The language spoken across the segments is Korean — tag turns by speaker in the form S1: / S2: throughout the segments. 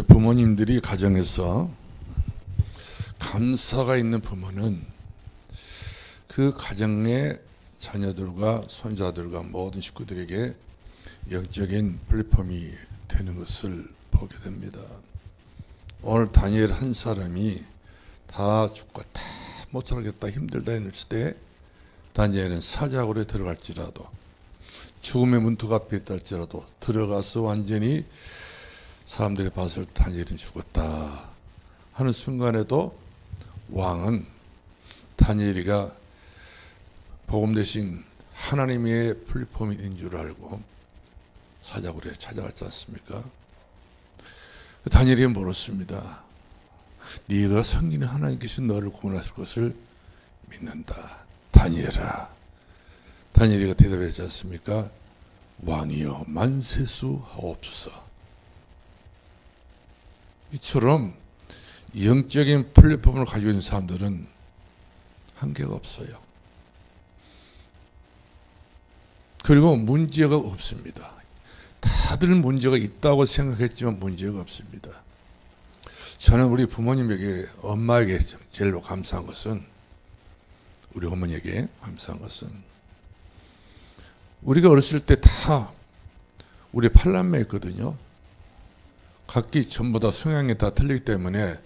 S1: 부모님들이 가정에서 감사가 있는 부모는 그 가정의 자녀들과 손자들과 모든 식구들에게 영적인 플랫폼이 되는 것을 보게 됩니다. 오늘 다니엘 한 사람이 다 죽고 다 못 살겠다 힘들다 했을 때 다니엘은 사자굴에 들어갈지라도 죽음의 문턱 앞에 있다 할지라도 들어가서 완전히 사람들이 봤을 때 다니엘은 죽었다 하는 순간에도 왕은 다니엘이가 복음 대신 하나님의 플랫폼이 된 줄 알고 사자굴에 찾아갔지 않습니까? 다니엘이 물었습니다. 네가 섬기는 하나님께서 너를 구원하실 것을 믿는다. 다니엘아. 다니엘이가 대답했지 않습니까? 왕이여 만세수 하옵소서. 이처럼 영적인 플랫폼을 가지고 있는 사람들은 한계가 없어요. 그리고 문제가 없습니다. 다들 문제가 있다고 생각했지만 문제가 없습니다. 저는 우리 부모님에게, 엄마에게 제일 감사한 것은, 우리 어머니에게 감사한 것은, 우리가 어렸을 때 다 우리 팔남매였거든요. 각기 전부 다 성향이 다 틀리기 때문에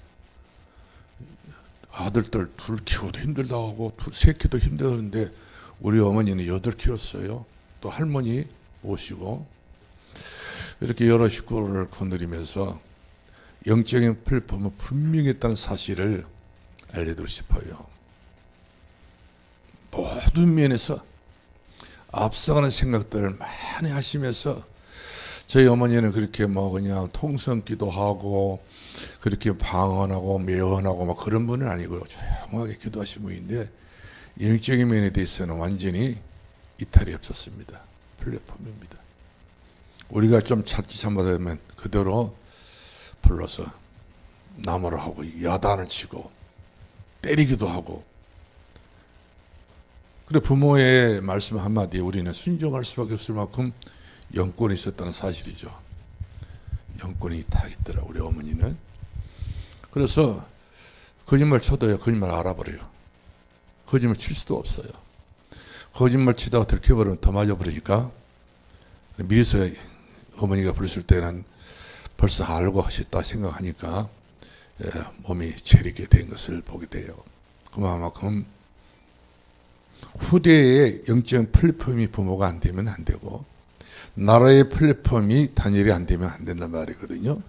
S1: 아들들 둘 키우도 힘들다고 하고 세 키우도 힘들었는데 우리 어머니는 8 키웠어요. 또 할머니 모시고 이렇게 여러 식구를 거느리면서 영적인 플랫폼은 분명히 있다는 사실을 알려드리고 싶어요. 모든 면에서 앞서가는 생각들을 많이 하시면서 저희 어머니는 그렇게 그냥 통성기도 하고 그렇게 방언하고 매언하고 막 그런 분은 아니고요. 조용하게 기도하신 분인데 영적인 면에 대해서는 완전히 이탈이 없었습니다. 플랫폼입니다. 우리가 좀 찾기 잘못하면 그대로 불러서 나무를 하고 야단을 치고 때리기도 하고, 그래 부모의 말씀 한마디에 우리는 순종할 수밖에 없을 만큼 영권이 있었다는 사실이죠. 영권이 다 있더라 우리 어머니는. 그래서 거짓말 쳐도요 거짓말 알아버려요. 거짓말 칠 수도 없어요. 거짓말 치다가 들켜버리면 더 맞아버리니까 미리서 어머니가 부르실 때는 벌써 알고 하셨다 생각하니까 몸이 재리게 된 것을 보게 돼요. 그만큼 후대의 영적 플랫폼이 부모가 안 되면 안 되고 나라의 플랫폼이 다니엘이 안 되면 안 된단 말이거든요.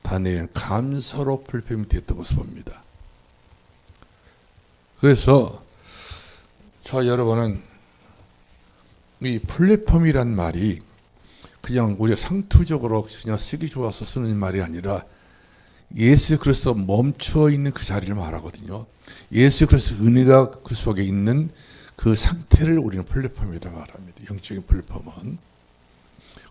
S1: 다니엘은 감사로 플랫폼이 됐던 것을 봅니다. 그래서 저 여러분은 이 플랫폼이란 말이 그냥 우리가 상투적으로 그냥 쓰기 좋아서 쓰는 말이 아니라 예수 그리스도 멈춰 있는 그 자리를 말하거든요. 예수 그리스도 은혜가 그 속에 있는 그 상태를 우리는 플랫폼이라고 말합니다. 영적인 플랫폼은.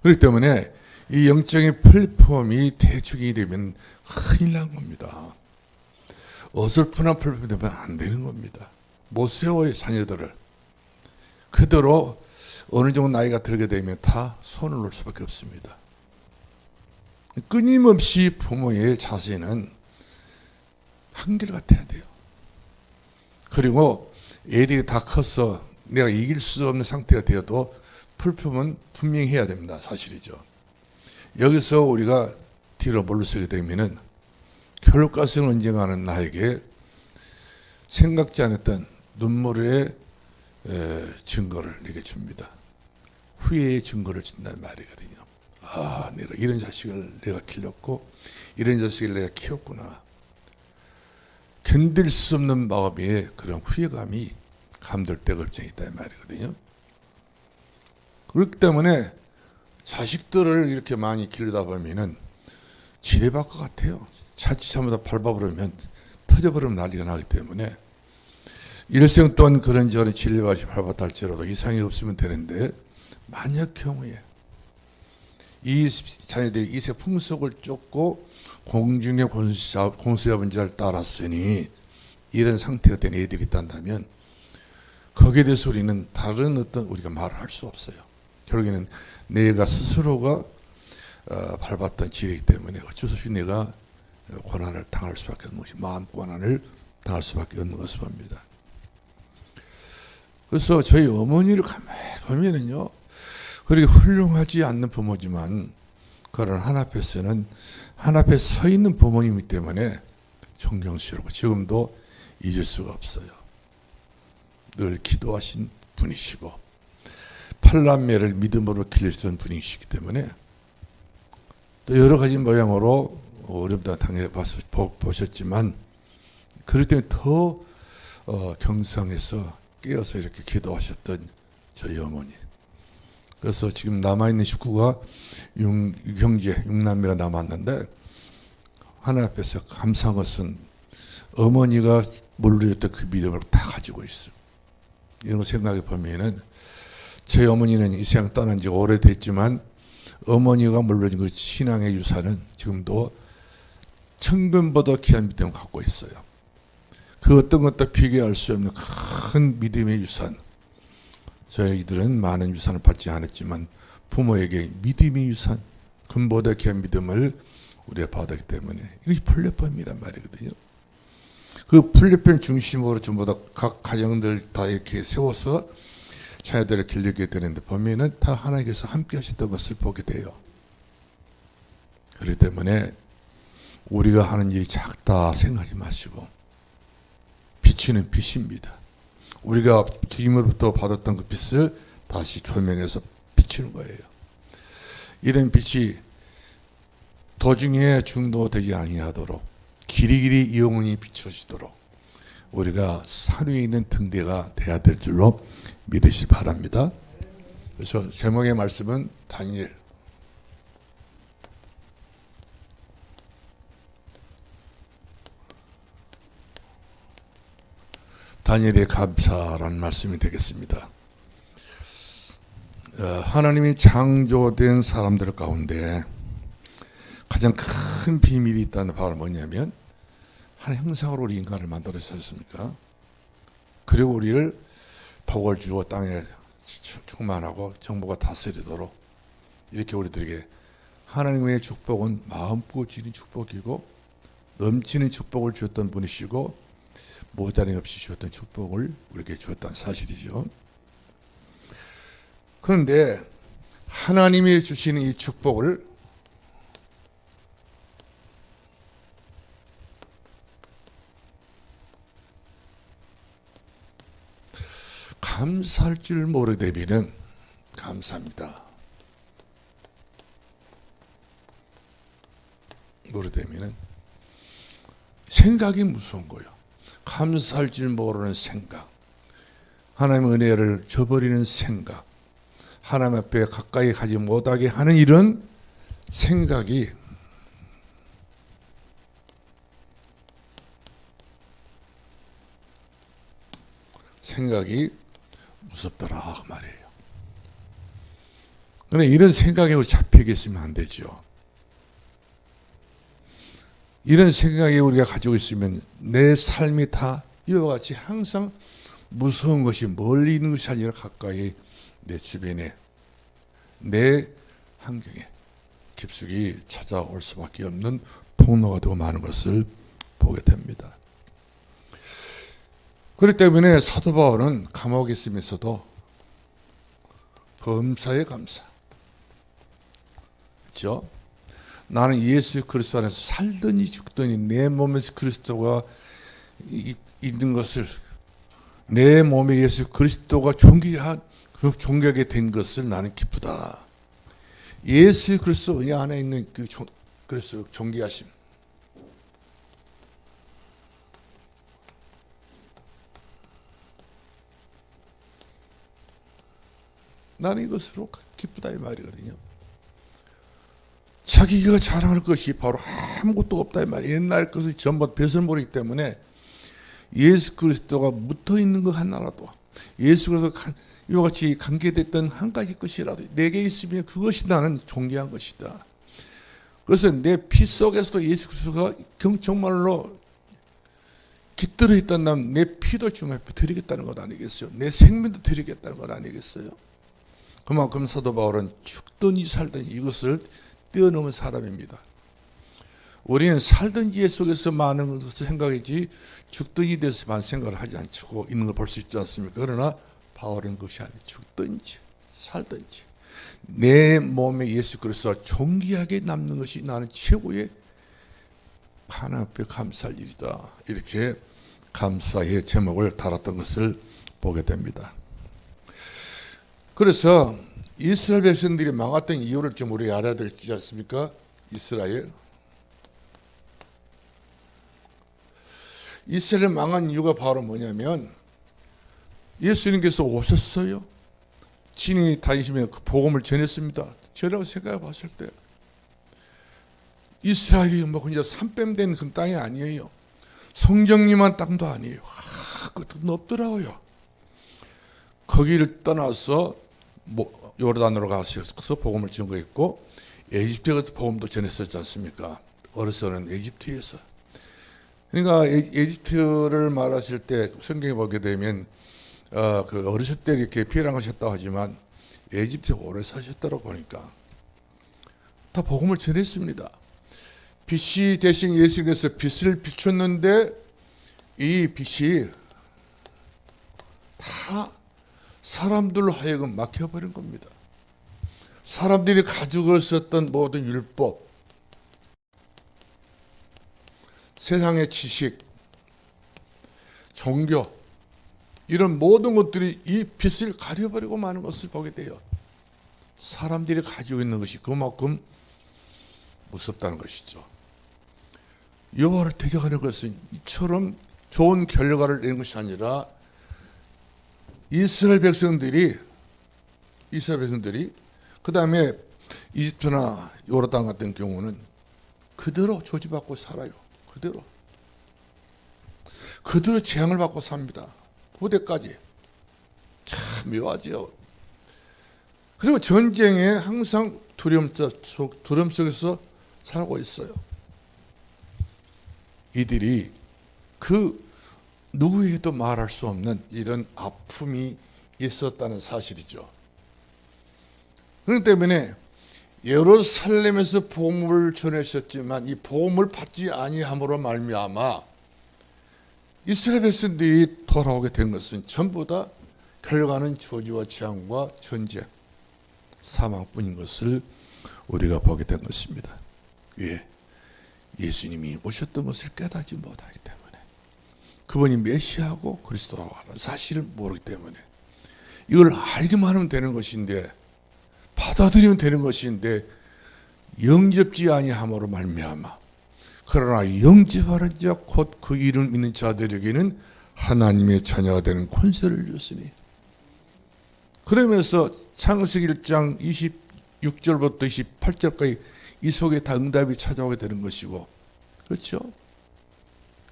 S1: 그렇기 때문에 이 영적인 플랫폼이 대충이 되면 큰일 난 겁니다. 어설픈한 플랫폼이 되면 안 되는 겁니다. 못 세워요 자녀들을. 그대로 어느 정도 나이가 들게 되면 다 손을 놓을 수밖에 없습니다. 끊임없이 부모의 자세는 한결같아야 돼요. 그리고 애들이 다 커서 내가 이길 수 없는 상태가 되어도 플랫폼은 분명히 해야 됩니다. 사실이죠. 여기서 우리가 뒤로 물러서게 되면은 결과성을 언젠가는 나에게 생각지 않았던 눈물의 증거를 내게 줍니다. 후회의 증거를 준다는 말이거든요. 아, 내가 이런 자식을 내가 길렀고 이런 자식을 내가 키웠구나. 견딜 수 없는 마음의 그런 후회감이 감돌 때가 없정이 있다는 말이거든요. 그렇기 때문에 자식들을 이렇게 많이 기르다 보면은 지뢰밭 것 같아요. 자칫 잘못 밟아버리면 터져버리면 난리가 나기 때문에 일생 동안 그런저런 지뢰밭이 밟았다 할지라도 이상이 없으면 되는데 만약 경우에 이 자녀들이 이세 풍속을 쫓고 공중의 공수잡은 자를 따랐으니 이런 상태가 된 애들이 있다면 거기에 대해서 우리는 다른 어떤 우리가 말을 할 수 없어요. 결국에는 내가 스스로가 밟았던 지이기 때문에 어쩔 수 없이 내가 고난을 당할 수밖에 없는 것이, 마음 고난을 당할 수밖에 없는 것을 봅니다. 그래서 저희 어머니를 가만히 보면은요, 그렇게 훌륭하지 않는 부모지만 그런 하나님께서는 하나님에 서 있는 부모님이기 때문에 존경스럽고 지금도 잊을 수가 없어요. 늘 기도하신 분이시고 팔남매를 믿음으로 길러주던 분이시기 때문에 또 여러 가지 모양으로 어렵다 당연히 보셨지만 그럴 때는 더 경성해서 깨어서 이렇게 기도하셨던 저희 어머니. 그래서 지금 남아있는 식구가 6남매가 남았는데 하나님 앞에서 감사한 것은 어머니가 물려줬던 그 믿음을 다 가지고 있어요. 이런 거 생각해 보면은 제 어머니는 이 세상 떠난 지가 오래됐지만 어머니가 물려준 그 신앙의 유산은 지금도 천금보다 귀한 믿음을 갖고 있어요. 그 어떤 것도 비교할 수 없는 큰 믿음의 유산. 저희들은 많은 유산을 받지 않았지만 부모에게 믿음의 유산, 금보다 귀한 믿음을 우리가 받았기 때문에 이것이 플랫폼이란 말이거든요. 그 플랫폼 중심으로 전부 다 각 가정들 다 이렇게 세워서 자녀들을 길르게 되는데 보면은 다 하나님께서 함께 하셨던 것을 보게 돼요. 그렇기 때문에 우리가 하는 일이 작다 생각하지 마시고 빛은 빛입니다. 우리가 주님으로부터 받았던 그 빛을 다시 조명해서 비추는 거예요. 이런 빛이 도중에 중도되지 아니하도록 길이길이 영원히 비추어지도록 우리가 산 위에 있는 등대가 돼야 될 줄로 믿으시기 바랍니다. 그래서 제목의 말씀은 다니엘. 다니엘의 감사라는 말씀이 되겠습니다. 하나님이 창조된 사람들 가운데 가장 큰 비밀이 있다는 바로 뭐냐면 하나님 형상으로 우리 인간을 만들어주셨습니까? 그리고 우리를 복을 주고 땅에 충만하고 정부가 다스리도록 이렇게 우리들에게 하나님의 축복은 마음 부어지는 축복이고 넘치는 축복을 주었던 분이시고 모자림 없이 주었던 축복을 우리에게 주었다는 사실이죠. 그런데 하나님이 주시는 이 축복을 감사할 줄 모르게 되면 감사합니다. 모르게 되면 생각이 무서운 거예요. 감사할 줄 모르는 생각, 하나님의 은혜를 저버리는 생각, 하나님 앞에 가까이 가지 못하게 하는 이런 생각이 무섭더라 그 말이에요. 그런데 이런 생각에 우리 잡히겠으면 안 되죠. 이런 생각이 우리가 가지고 있으면 내 삶이 다 이와 같이 항상 무서운 것이 멀리 있는 것이 아니라 가까이 내 주변에 내 환경에 깊숙이 찾아올 수밖에 없는 통로가 더 많은 것을 보게 됩니다. 그렇기 때문에 사도 바울은 감옥에 있으면서도 범사에 감사. 그렇죠? 나는 예수 그리스도 안에서 살더니 죽더니 내 몸에서 그리스도가 있는 것을, 내 몸에 예수 그리스도가 존귀하게 된 것을 나는 기쁘다. 예수 그리스도 이 안에 있는 그 그리스도 존귀하심. 나는 이것으로 기쁘다 이 말이거든요. 자기가 자랑할 것이 바로 아무것도 없다 이 말이에요. 옛날 것을 전부 벼슬 모르기 때문에 예수 그리스도가 묻어있는 것 하나라도, 예수 그리스도 이와 같이 관계됐던 한 가지 것이라도 내게 있으면 그것이 나는 존귀한 것이다. 그래서 내 피 속에서도 예수 그리스도가 정말로 깃들어 있다면 내 피도 주님 앞에 드리겠다는 것 아니겠어요? 내 생명도 드리겠다는 것 아니겠어요? 그만큼 사도 바울은 죽더니 살더니 이것을 뛰어넘은 사람입니다. 우리는 살던 지혜 속에서 많은 것을 생각하지 죽든지 대해서만 생각을 하지 않고 있는 걸 볼 수 있지 않습니까? 그러나 바울은 그것이 아니에요. 죽든지 살든지 내 몸에 예수 그리스도가 존귀하게 남는 것이 나는 최고의 하나님 앞에 감사할 일이다. 이렇게 감사의 제목을 달았던 것을 보게 됩니다. 그래서 이스라엘 백성들이 망했던 이유를 좀 우리가 알아야 되지 않습니까? 이스라엘 망한 이유가 바로 뭐냐면 예수님께서 오셨어요. 진이 다니시며 그 복음을 전했습니다. 저라고 생각해 봤을 때 이스라엘이 뭐 그냥 산뱀된 그 땅이 아니에요. 성경님한 땅도 아니에요. 그것도 높더라고요. 거기를 떠나서 요르단으로 가서 복음을 증거했고 에집트에 가서 복음도 전했었지 않습니까? 어려서는 에집트에서. 그러니까 에집트를 말하실 때 성경에 보게 되면 그 어렸을 때 이렇게 피랑하셨다고 하지만 에집트에 오래 사셨다고 보니까 다 복음을 전했습니다. 빛이 대신 예수님께서 빛을 비췄는데 이 빛이 다 사람들로 하여금 막혀버린 겁니다. 사람들이 가지고 있었던 모든 율법, 세상의 지식, 종교 이런 모든 것들이 이 빛을 가려버리고 마는 것을 보게 돼요. 사람들이 가지고 있는 것이 그만큼 무섭다는 것이죠. 여호와를 대적하는 것은 이처럼 좋은 결과를 내는 것이 아니라 이스라엘 백성들이 그 다음에 이집트나 요르단 같은 경우는 그대로 조지받고 살아요. 그대로 재앙을 받고 삽니다. 부대까지. 참 묘하죠. 그리고 전쟁에 항상 두려움 속에서 살고 있어요. 이들이 그 누구에게도 말할 수 없는 이런 아픔이 있었다는 사실이죠. 그렇기 때문에 예루살렘에서 복음을 전하셨지만 이 복음을 받지 아니함으로 말미암아 이스라엘 백성들이 돌아오게 된 것은 전부 다 결과는 저주와 재앙과 전쟁, 사망뿐인 것을 우리가 보게 된 것입니다. 왜? 예수님이 오셨던 것을 깨닫지 못하기 때문에, 그분이 메시아고 그리스도라고 하는 사실을 모르기 때문에, 이걸 알기만 하면 되는 것인데, 받아들이면 되는 것인데 영접지 아니함으로 말미암아, 그러나 영접하는 자 곧 그 이름 믿는 자들에게는 하나님의 자녀가 되는 권세를 주시니. 그러면서 창세기 1장 26절부터 28절까지 이 속에 다 응답이 찾아오게 되는 것이고, 그렇죠?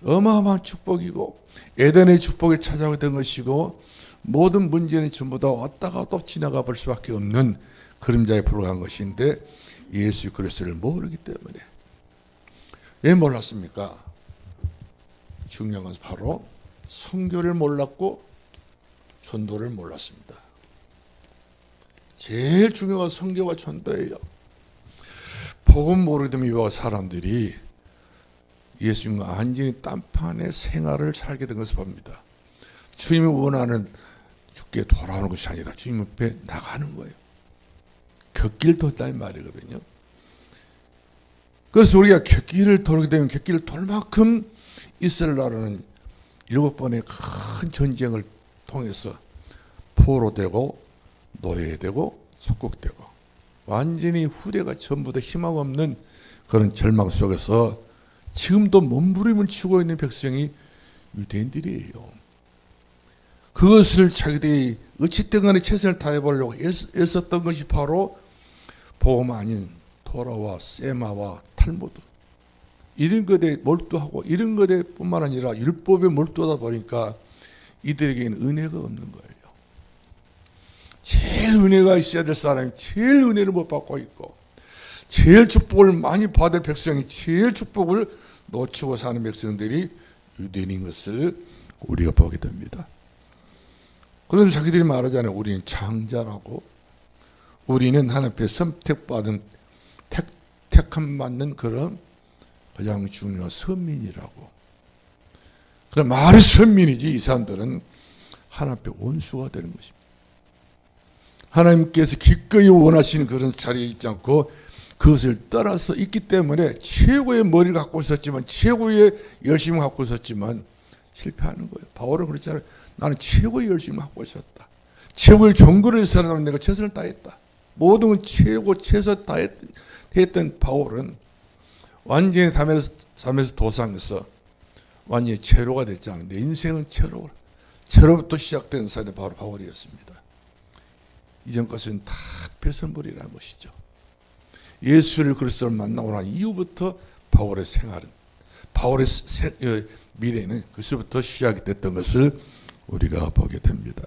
S1: 어마어마한 축복이고 에덴의 축복이 찾아오게 된 것이고, 모든 문제는 전부 다 왔다가 또 지나가 볼 수밖에 없는 그림자에 불과한 것인데 예수 그리스도를 모르기 때문에. 왜 몰랐습니까? 중요한 것은 바로 선교를 몰랐고 전도를 몰랐습니다. 제일 중요한 건 선교와 전도예요. 복음 모르게 되면 이와 사람들이 예수님과 완전히 딴판의 생활을 살게 된 것을 봅니다. 주님이 원하는 주께 돌아오는 것이 아니라 주님 앞에 나가는 거예요. 곁길 돌다는 말이거든요. 그래서 우리가 곁길을 돌게 되면 곁길을 돌 만큼 이스라엘 나라는 7번의 큰 전쟁을 통해서 포로되고 노예되고 속국되고 완전히 후대가 전부 다 희망 없는 그런 절망 속에서 지금도 몸부림을 치고 있는 백성이 유대인들이에요. 그것을 자기들이 어찌든 간에 최선을 다해보려고 애썼던 것이 바로 복음 아닌 토라와 세마와 탈무드, 이런 것에 몰두하고 이런 것에 뿐만 아니라 율법에 몰두하다 보니까 이들에게는 은혜가 없는 거예요. 제일 은혜가 있어야 될 사람이 제일 은혜를 못 받고 있고, 제일 축복을 많이 받을 백성이 제일 축복을 놓치고 사는 백성들이 유대인인 것을 우리가 보게 됩니다. 그래서 자기들이 말하잖아요. 우리는 장자라고, 우리는 하나님 앞에 선택받은 택함 받는 그런 가장 중요한 선민이라고. 그럼 말이 선민이지 이 사람들은 하나님 앞에 원수가 되는 것입니다. 하나님께서 기꺼이 원하시는 그런 자리에 있지 않고 그것을 떠나서 있기 때문에 최고의 머리를 갖고 있었지만 최고의 열심을 갖고 있었지만 실패하는 거예요. 바울은 그랬잖아요. 나는 최고의 열심을 갖고 있었다. 최고의 경건을 위해서 살아가면 내가 최선을 다했다. 모든 건 최선 다했던 바울은 완전히 삶에서 도상에서 완전히 제로가 됐지 않은데 인생은 제로부터 시작된 사람이 바로 바울이었습니다. 이전 것은 다 배설물이라는 것이죠. 예수를 그리스도를 만나고 난 이후부터 바울의 생활은, 바울의 미래는 그것부터 시작이 됐던 것을 우리가 보게 됩니다.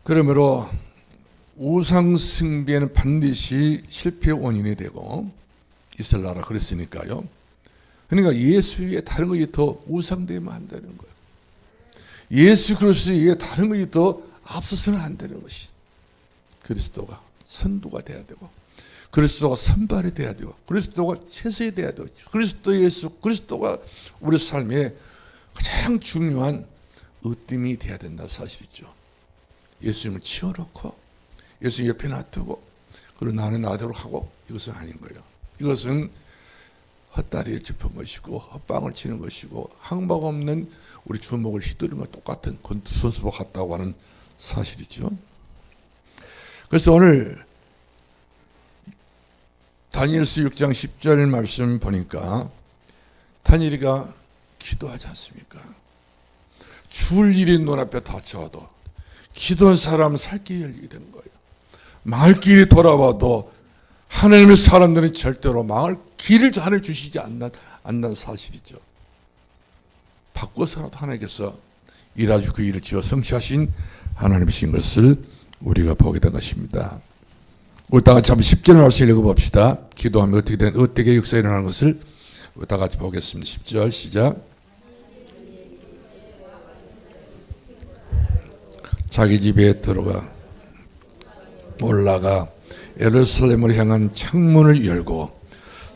S1: 그러므로 우상 숭배는 반드시 실패의 원인이 되고 있으려라 그랬으니까요. 그러니까 예수 위에 다른 것이 더 우상되면 안 되는 거예요. 예수 그리스도 위에 다른 것이 더 앞서서는 안 되는 것이. 그리스도가 선두가 돼야 되고 그리스도가 선발이 돼야 되고 그리스도가 최선이 돼야 되고 그리스도가 우리 삶의 가장 중요한 으뜸이 돼야 된다는 사실이죠. 예수님을 치워놓고 예수님 옆에 놔두고 그리고 나는 나대로 하고 이것은 아닌 거예요. 이것은 헛다리를 짚은 것이고 헛방을 치는 것이고 항복 없는 우리 주먹을 휘두르는 것 똑같은 권투선수와 같다고 하는 사실이죠. 그래서 오늘 다니엘서 6장 10절 말씀 보니까 다니엘이가 기도하지 않습니까? 죽을 일이 눈앞에 닥쳐와도 기도한 사람은 살 길이 열리게 된 거예요. 망할 길이 돌아와도 하나님의 사람들은 절대로 망할 길을 하나님 주시지 않는 사실이죠. 바꿔서라도 하나님께서 일하시고 그 일을 지어 성취하신 하나님이신 것을 우리가 보게 된 것입니다. 우리 다 같이 한번 10절 말씀 읽어봅시다. 기도하면 어떻게 역사가 일어나는 것을 우리 다 같이 보겠습니다. 10절 시작. 자기 집에 들어가 올라가 예루살렘을 향한 창문을 열고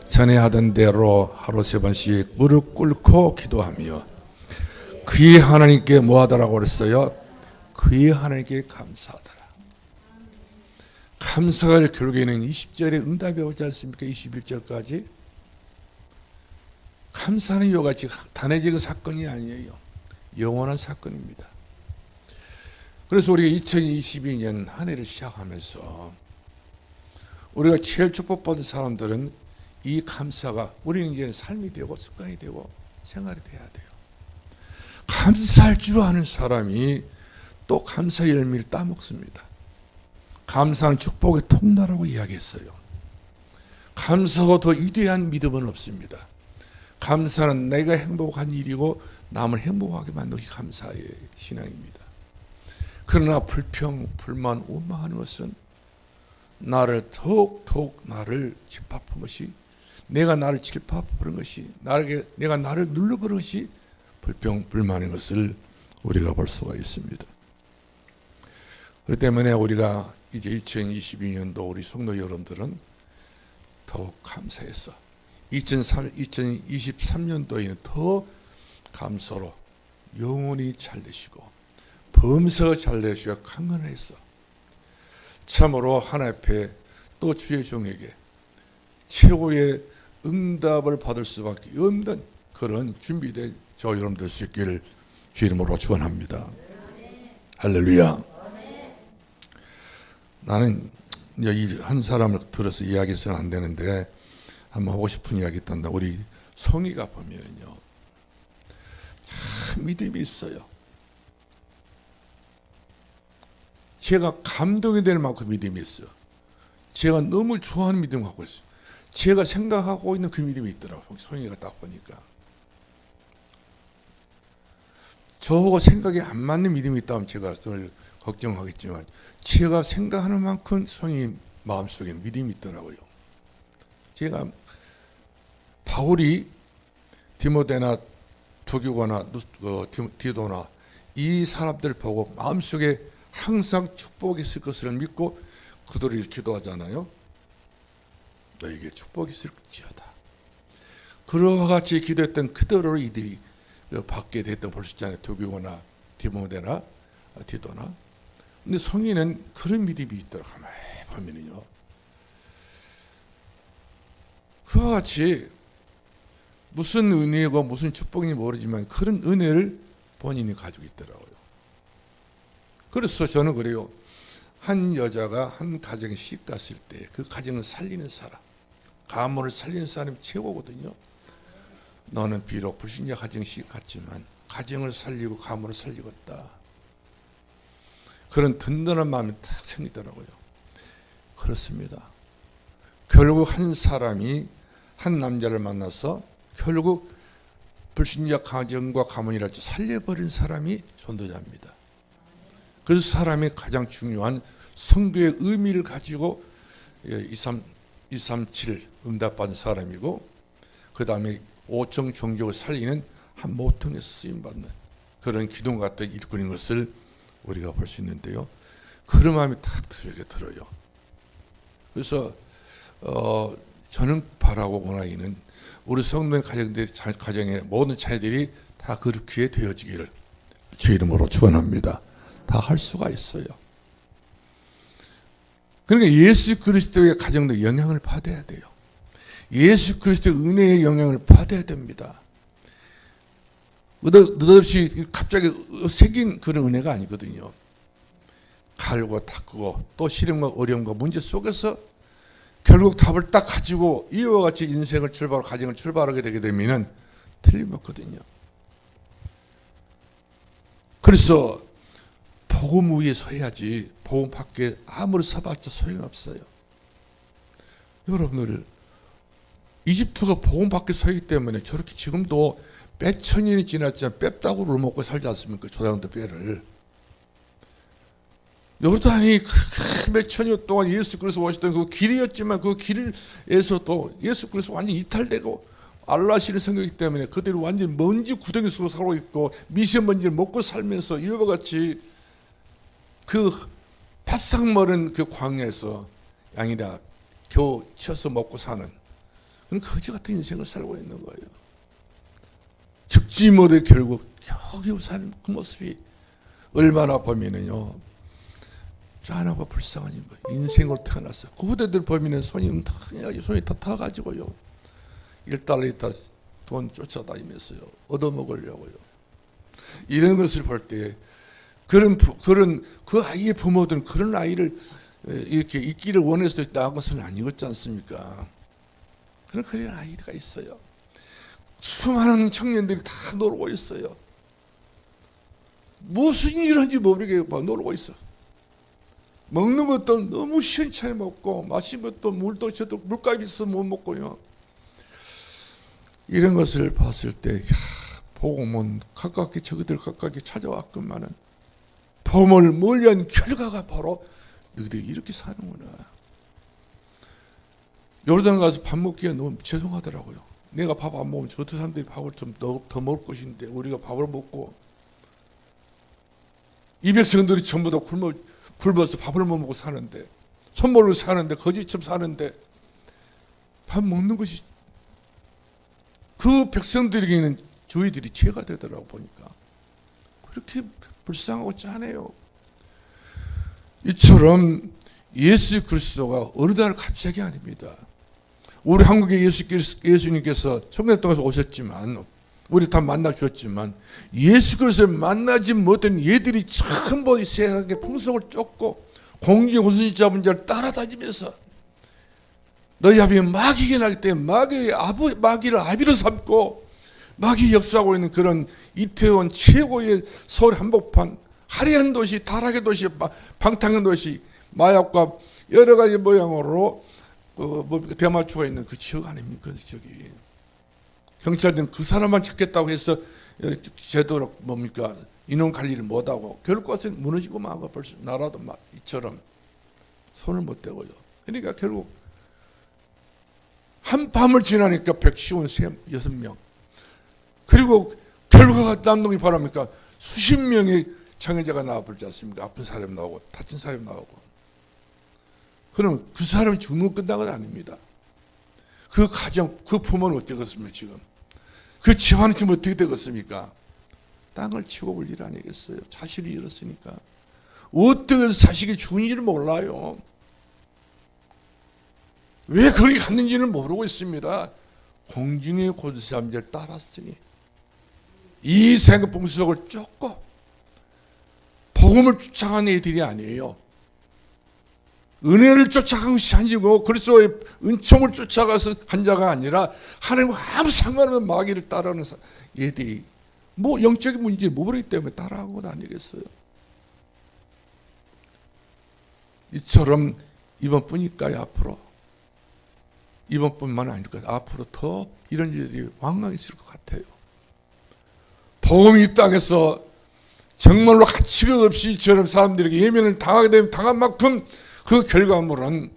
S1: 전에 하던 대로 하루 3번씩 무릎 꿇고 기도하며 그의 하나님께 뭐하더라고 그랬어요? 그의 하나님께 감사하더라. 감사가 결국에는 20절에 응답이 오지 않습니까? 21절까지. 감사는 이와같이 단회적인 사건이 아니에요. 영원한 사건입니다. 그래서 우리가 2022년 한 해를 시작하면서 우리가 제일 축복받은 사람들은 이 감사가 우리는 이제 삶이 되고 습관이 되고 생활이 돼야 돼요. 감사할 줄 아는 사람이 또 감사 열매를 따먹습니다. 감사는 축복의 통로라고 이야기했어요. 감사가 더 위대한 믿음은 없습니다. 감사는 내가 행복한 일이고 남을 행복하게 만드는 것이 감사의 신앙입니다. 그러나 불평, 불만, 원망하는 것은 나를 더욱 나를 짓밟은 것이, 내가 나를 짓밟는 것이, 내가 나를 눌러버린 것이 불평, 불만인 것을 우리가 볼 수가 있습니다. 그렇기 때문에 우리가 이제 2022년도 우리 성도 여러분들은 더욱 감사해서 2023년도에는 더 감사로 영원히 잘 되시고 범사가 잘 되시고 강건해서 참으로 하나님 앞에 또 주의 종에게 최고의 응답을 받을 수밖에 없는 그런 준비된 저 여러분 될 수 있기를 주의 이름으로 축원합니다. 할렐루야. 나는 한 사람을 들어서 이야기해서는 안 되는데 한번 하고 싶은 이야기 있단다. 우리 송이가 보면요 참 믿음이 있어요. 제가 감동이 될 만큼 믿음이 있어요. 제가 너무 좋아하는 믿음을 갖고 있어요. 제가 생각하고 있는 그 믿음이 있더라고요. 송이가 딱 보니까. 저하고 생각이 안 맞는 믿음이 있다면 제가 늘 걱정하겠지만 제가 생각하는 만큼 송이 마음속에 믿음이 있더라고요. 제가 바울이 디모데나 두교가나 디도나 이 사람들 보고 마음속에 항상 축복이 있을 것을 믿고 그들이 기도하잖아요. 너에게 축복이 있을지어다. 그와 같이 기도했던 그대로 이들이 받게 됐던 볼 수 있잖아요. 도교나 디모데나 디도나. 근데 성인은 그런 믿음이 있더라. 가만히 보면은요. 그와 같이 무슨 은혜고 무슨 축복인지 모르지만 그런 은혜를 본인이 가지고 있더라고요. 그래서 저는 그래요. 한 여자가 한 가정에 시집 갔을 때 그 가정을 살리는 사람, 가문을 살리는 사람이 최고거든요. 너는 비록 불신자 가정에 시집 갔지만 가정을 살리고 가문을 살리겠다. 그런 든든한 마음이 탁 생기더라고요. 그렇습니다. 결국 한 사람이 한 남자를 만나서 결국 불신자 가정과 가문이랄지 살려버린 사람이 전도자입니다. 그 사람이 가장 중요한 성도의 의미를 가지고 237 응답받은 사람이고, 그 다음에 5청 종족을 살리는 한 모퉁이에서 쓰임받는 그런 기둥 같은 일꾼인 것을 우리가 볼 수 있는데요. 그런 마음이 탁 저에게 들어요. 그래서 저는 바라고 원하기는 우리 성도의 가정의 모든 자녀들이 다 그렇게 되어지기를 주 이름으로 축원합니다. 다 할 수가 있어요. 그러니까 예수 그리스도의 가정도 영향을 받아야 돼요. 예수 그리스도의 은혜의 영향을 받아야 됩니다. 느닷없이 갑자기 생긴 그런 은혜가 아니거든요. 갈고 닦고 또 시련과 어려움과 문제 속에서 결국 답을 딱 가지고 이와 같이 인생을 가정을 출발하게 되게 되면 틀림없거든요. 그래서 복음 위에 서야지 복음 밖에 아무리 서봤자 소용없어요. 여러분들 이집트가 복음 밖에 서기 때문에 저렇게 지금도 몇천 년이 지났지만 뼈다구를 먹고 살지 않습니까? 조상들 뼈를. 요르단이 그렇게 몇천 년 동안 예수 그리스도 오셨던 그 길이었지만 그 길에서도 예수 그리스도 완전히 이탈되고 알라시를 생겼기 때문에 그들이 완전히 먼지 구덩이 속에 살고 있고 미세먼지를 먹고 살면서 이와 같이 그 바싹 마른 그 광야에서 양이라 겨우 쳐서 먹고 사는 그런 거지 같은 인생을 살고 있는 거예요. 죽지 못해 결국 겨우 사는 그 모습이 얼마나 보면은요 짠하고 불쌍한 거예요. 인생으로 태어났어. 그 후대들 보면은 손이 엉텅하게 손이 다 타가지고요. 일달러 이달 돈 쫓아다니면서요. 얻어먹으려고요. 이런 것을 볼 때 그런 그 아이의 부모들은 그런 아이를 이렇게 있기를 원해서 낳은 것은 아니었지 않습니까? 그런 아이가 있어요. 수많은 청년들이 다 놀고 있어요. 무슨 일을 하는지 모르게 놀고 있어. 먹는 것도 너무 시원찮게 먹고 마신 것도 물도 저도 물값이 있어 못 먹고요. 이런 것을 봤을 때 복음은 가깝게 저기들 가깝게 찾아왔건만은 복음을 멀리한 결과가 바로 너희들이 이렇게 사는구나. 요르단 가서 밥 먹기가 너무 죄송하더라고요. 내가 밥 안 먹으면 저 사람들이 밥을 좀 더 먹을 것인데 우리가 밥을 먹고 이 백성들이 전부 다 굶어서 밥을 못 먹고 사는데 손벌로 사는데 거지처럼 사는데 밥 먹는 것이 그 백성들에게는 저희들이 죄가 되더라고 보니까 그렇게 불쌍하고 짠해요. 이처럼 예수 그리스도가 어느 날 갑자기 아닙니다. 우리 한국에 예수님께서 천년 동안에서 오셨지만 우리 다 만나 주었지만 예수 그리스도를 만나지 못한 얘들이 전부 이 세상의 풍속을 쫓고 공중에 원수지 잡은 자를 따라다니면서 너희 아비가 마귀가 나기 때문에 마귀를 아비로 삼고 마귀 역사하고 있는 그런 이태원 최고의 서울 한복판 화려한 도시, 타락의 도시, 방탕한 도시, 마약과 여러 가지 모양으로 대마초가 있는 그 지역 아닙니까? 저기 경찰들은 그 사람만 찾겠다고 해서 제대로 인원 관리를 못하고 결국은 무너지고 마고 벌써 나라도 막 이처럼 손을 못 대고요. 그러니까 결국 한 밤을 지나니까 156명 그리고 결과가 남동이 바랍니까? 수십 명의 장애자가 나와버리지 않습니까? 아픈 사람이 나오고 다친 사람이 나오고. 그럼 그 사람이 죽는 건 끝난 건 아닙니다. 그 가정, 그 부모는 어떻게 되겠습니까 지금? 그 집안은 지금 어떻게 되겠습니까? 땅을 치고 볼 일 아니겠어요? 자식이 잃었으니까. 어떻게 해서 자식이 죽은지를 몰라요. 왜 그렇게 갔는지는 모르고 있습니다. 공중의 고두삼절 따랐으니 이 생각 풍속을 쫓고 복음을 쫓아간 애들이 아니에요. 은혜를 쫓아간 것이 아니고 그리스도의 은총을 쫓아가서 한 자가 아니라 하나님과 아무 상관없는 마귀를 따르는 애들이 뭐 영적인 문제 모르기 때문에 따라한 건 아니겠어요. 이처럼 이번뿐일까요? 앞으로 이번뿐만 아닐까요? 앞으로 더 이런 일들이 왕왕 있을 것 같아요. 복음이 이 땅에서 정말로 가치가 없이 저런 사람들에게 예면을 당하게 되면 당한 만큼 그 결과물은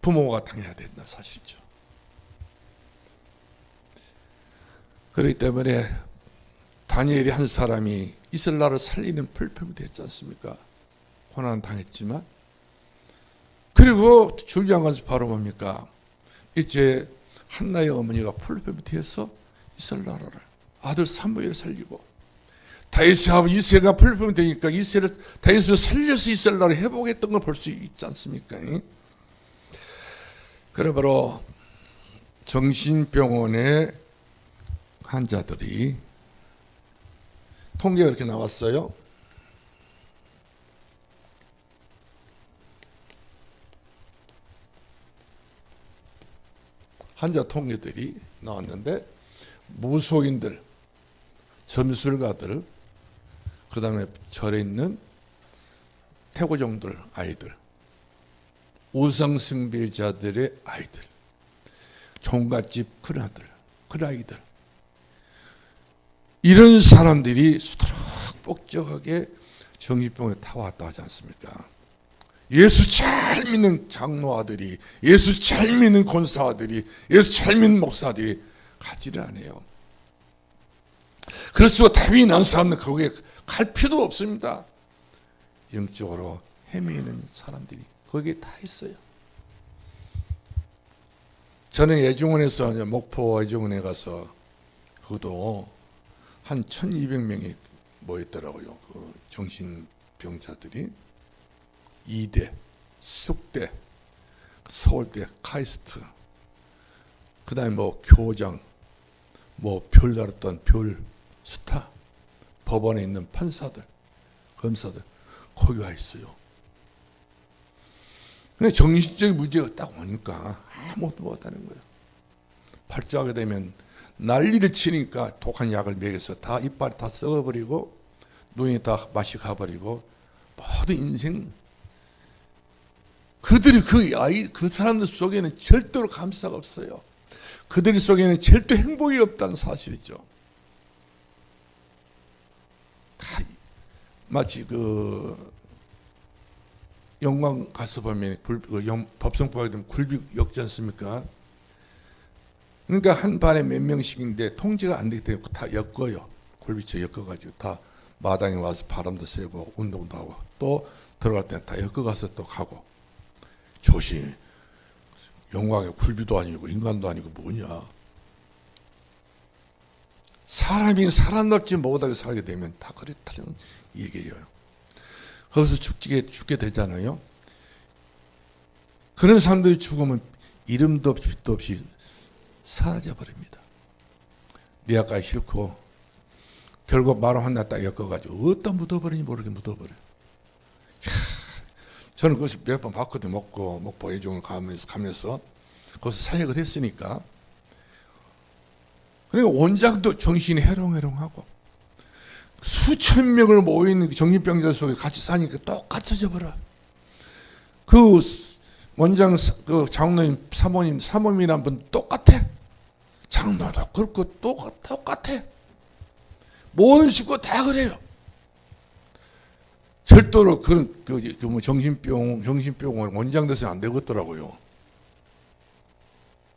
S1: 부모가 당해야 된다 사실이죠. 그렇기 때문에 다니엘이 한 사람이 이스라엘을 살리는 풀품이 됐지 않습니까? 고난 당했지만 그리고 중요한 것은 바로 뭡니까? 이제 한나의 어머니가 풀품이 되어서 이스라엘을 아들 사무엘을 살리고 다윗의 아버지 이새가 풀품이 되니까 이새를 다윗을 살려서 이스라엘을 회복했던 걸 볼 수 있지 않습니까? 그러므로 정신병원의 환자들이 통계가 이렇게 나왔어요. 환자 통계들이 나왔는데 무속인들, 점술가들, 그 다음에 절에 있는 태고종들 아이들, 우상숭배자들의 아이들, 종갓집 큰아들, 큰아이들, 이런 사람들이 수두룩 복잡하게 정신병원에 다 왔다 하지 않습니까? 예수 잘 믿는 장로 아들이, 예수 잘 믿는 권사 아들이, 예수 잘 믿는 목사들이 가지를 않아요. 그래서 답이 난 사람은 거기에 갈 필요도 없습니다. 영적으로 헤매는 사람들이 거기에 다 있어요. 저는 예중원에서 목포 예중원에 가서 그것도 한 1200명이 모였더라고요. 그 정신병자들이 이대, 숙대, 서울대, 카이스트, 그 다음에 뭐 교장, 뭐 별 달았던 별 스타, 법원에 있는 판사들, 검사들 거기 와 있어요. 근데 정신적인 문제가 딱 오니까 아무것도 못하는 거예요. 발작하게 되면 난리를 치니까 독한 약을 먹여서 다 이빨이 다 썩어버리고 눈이 다 맛이 가버리고 모든 인생 그들이 그 사람들 속에는 절대로 감사가 없어요. 그들 속에는 절대 행복이 없다는 사실이죠. 마치 그 영광 가서 보면 법성포하게 되면 굴비 엮지 않습니까? 그러니까 한 반에 몇 명씩인데 통제가 안 되기 때문에 다 엮어요. 굴비채 엮어가지고 다 마당에 와서 바람도 쐬고 운동도 하고 또 들어갈 때는 다 엮어가서 또 가고. 조심. 영광의 굴비도 아니고 인간도 아니고 뭐냐. 사람이 사람답지 못하게 살게 되면 다 그렇다는 얘기예요. 거기서 죽게 되잖아요. 그런 사람들이 죽으면 이름도 없이 빛도 없이 사라져버립니다. 리아까지 싫고 결국 마루 하나 딱 엮어가지고 어디다 묻어버리니 모르게 묻어버려요. 저는 그것을 몇 번 봤거든요. 목포 예종을 가면서 거기서 사역을 했으니까. 그러니까 원장도 정신이 해롱해롱하고 수천 명을 모인 정신병자 속에 같이 사니까 똑같아져 버려. 그 원장, 그 장로님, 사모님이란 분 똑같아. 장로도 그렇고 똑같아. 모든 식구 다 그래요. 절대로 그런 정신병원 원장 돼서는 안 되겠더라고요.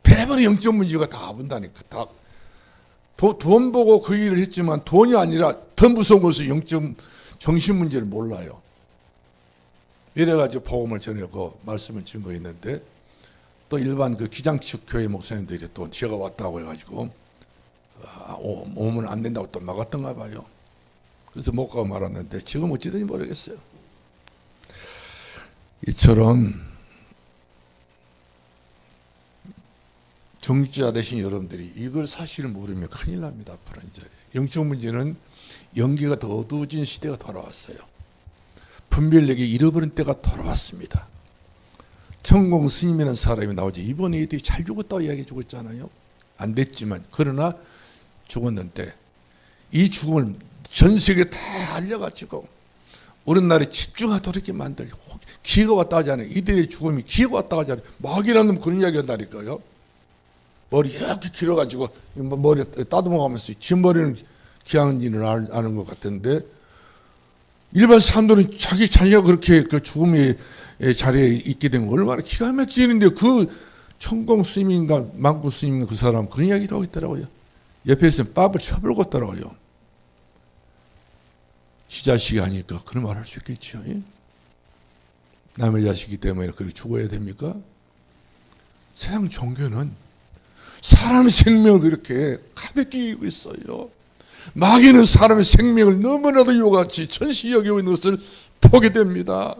S1: 배번의 영적 문제가 다 아분다니까. 다 돈 보고 그 일을 했지만 돈이 아니라 더 무서운 것은 영적 정신 문제를 몰라요. 이래가지고 복음을 전하고 말씀을 증거했는데 또 일반 그 기장측 교회 목사님들이 또 지어가 왔다고 해가지고 오면 안 된다고 또 막았던가 봐요. 그래서 못 가고 말았는데 지금 어찌된지 모르겠어요. 이처럼 정치자 되신 여러분들이 이걸 사실을 모르면 큰일 납니다. 앞으로 이제 영적 문제는 연기가 더 어두워진 시대가 돌아왔어요. 분별력이 잃어버린 때가 돌아왔습니다. 천공 스님이라는 사람이 나오죠. 이번에 애들이 잘 죽었다고 이야기해 주고 있잖아요. 안 됐지만 그러나 죽었는데 이 죽음을 전 세계에 다 알려가지고 우리나라에 집중하도록 이렇게 만들고 기회가 왔다 하잖아요. 이들의 죽음이 기회가 왔다 하잖아요. 마귀라는 놈 그런 이야기 한다니까요. 머리 이렇게 길어가지고 머리 따듬어가면서 지 머리는 귀한 일을 아는 것 같은데 일반 사람들은 자기 자녀가 그렇게 그 죽음의 자리에 있게 되면 얼마나 기가 막히는데 그 천공 스님인가 망구 스님인가 그 사람 그런 이야기를 하고 있더라고요. 옆에서 밥을 쳐불고 있더라고요. 지 자식이 아니니까 그런 말 할 수 있겠죠. 남의 자식이기 때문에 그렇게 죽어야 됩니까? 세상 종교는 사람 생명을 그렇게 가볍게 여기고 있어요. 마귀는 사람의 생명을 너무나도 이와같이 천시 여기고 있는 것을 보게 됩니다.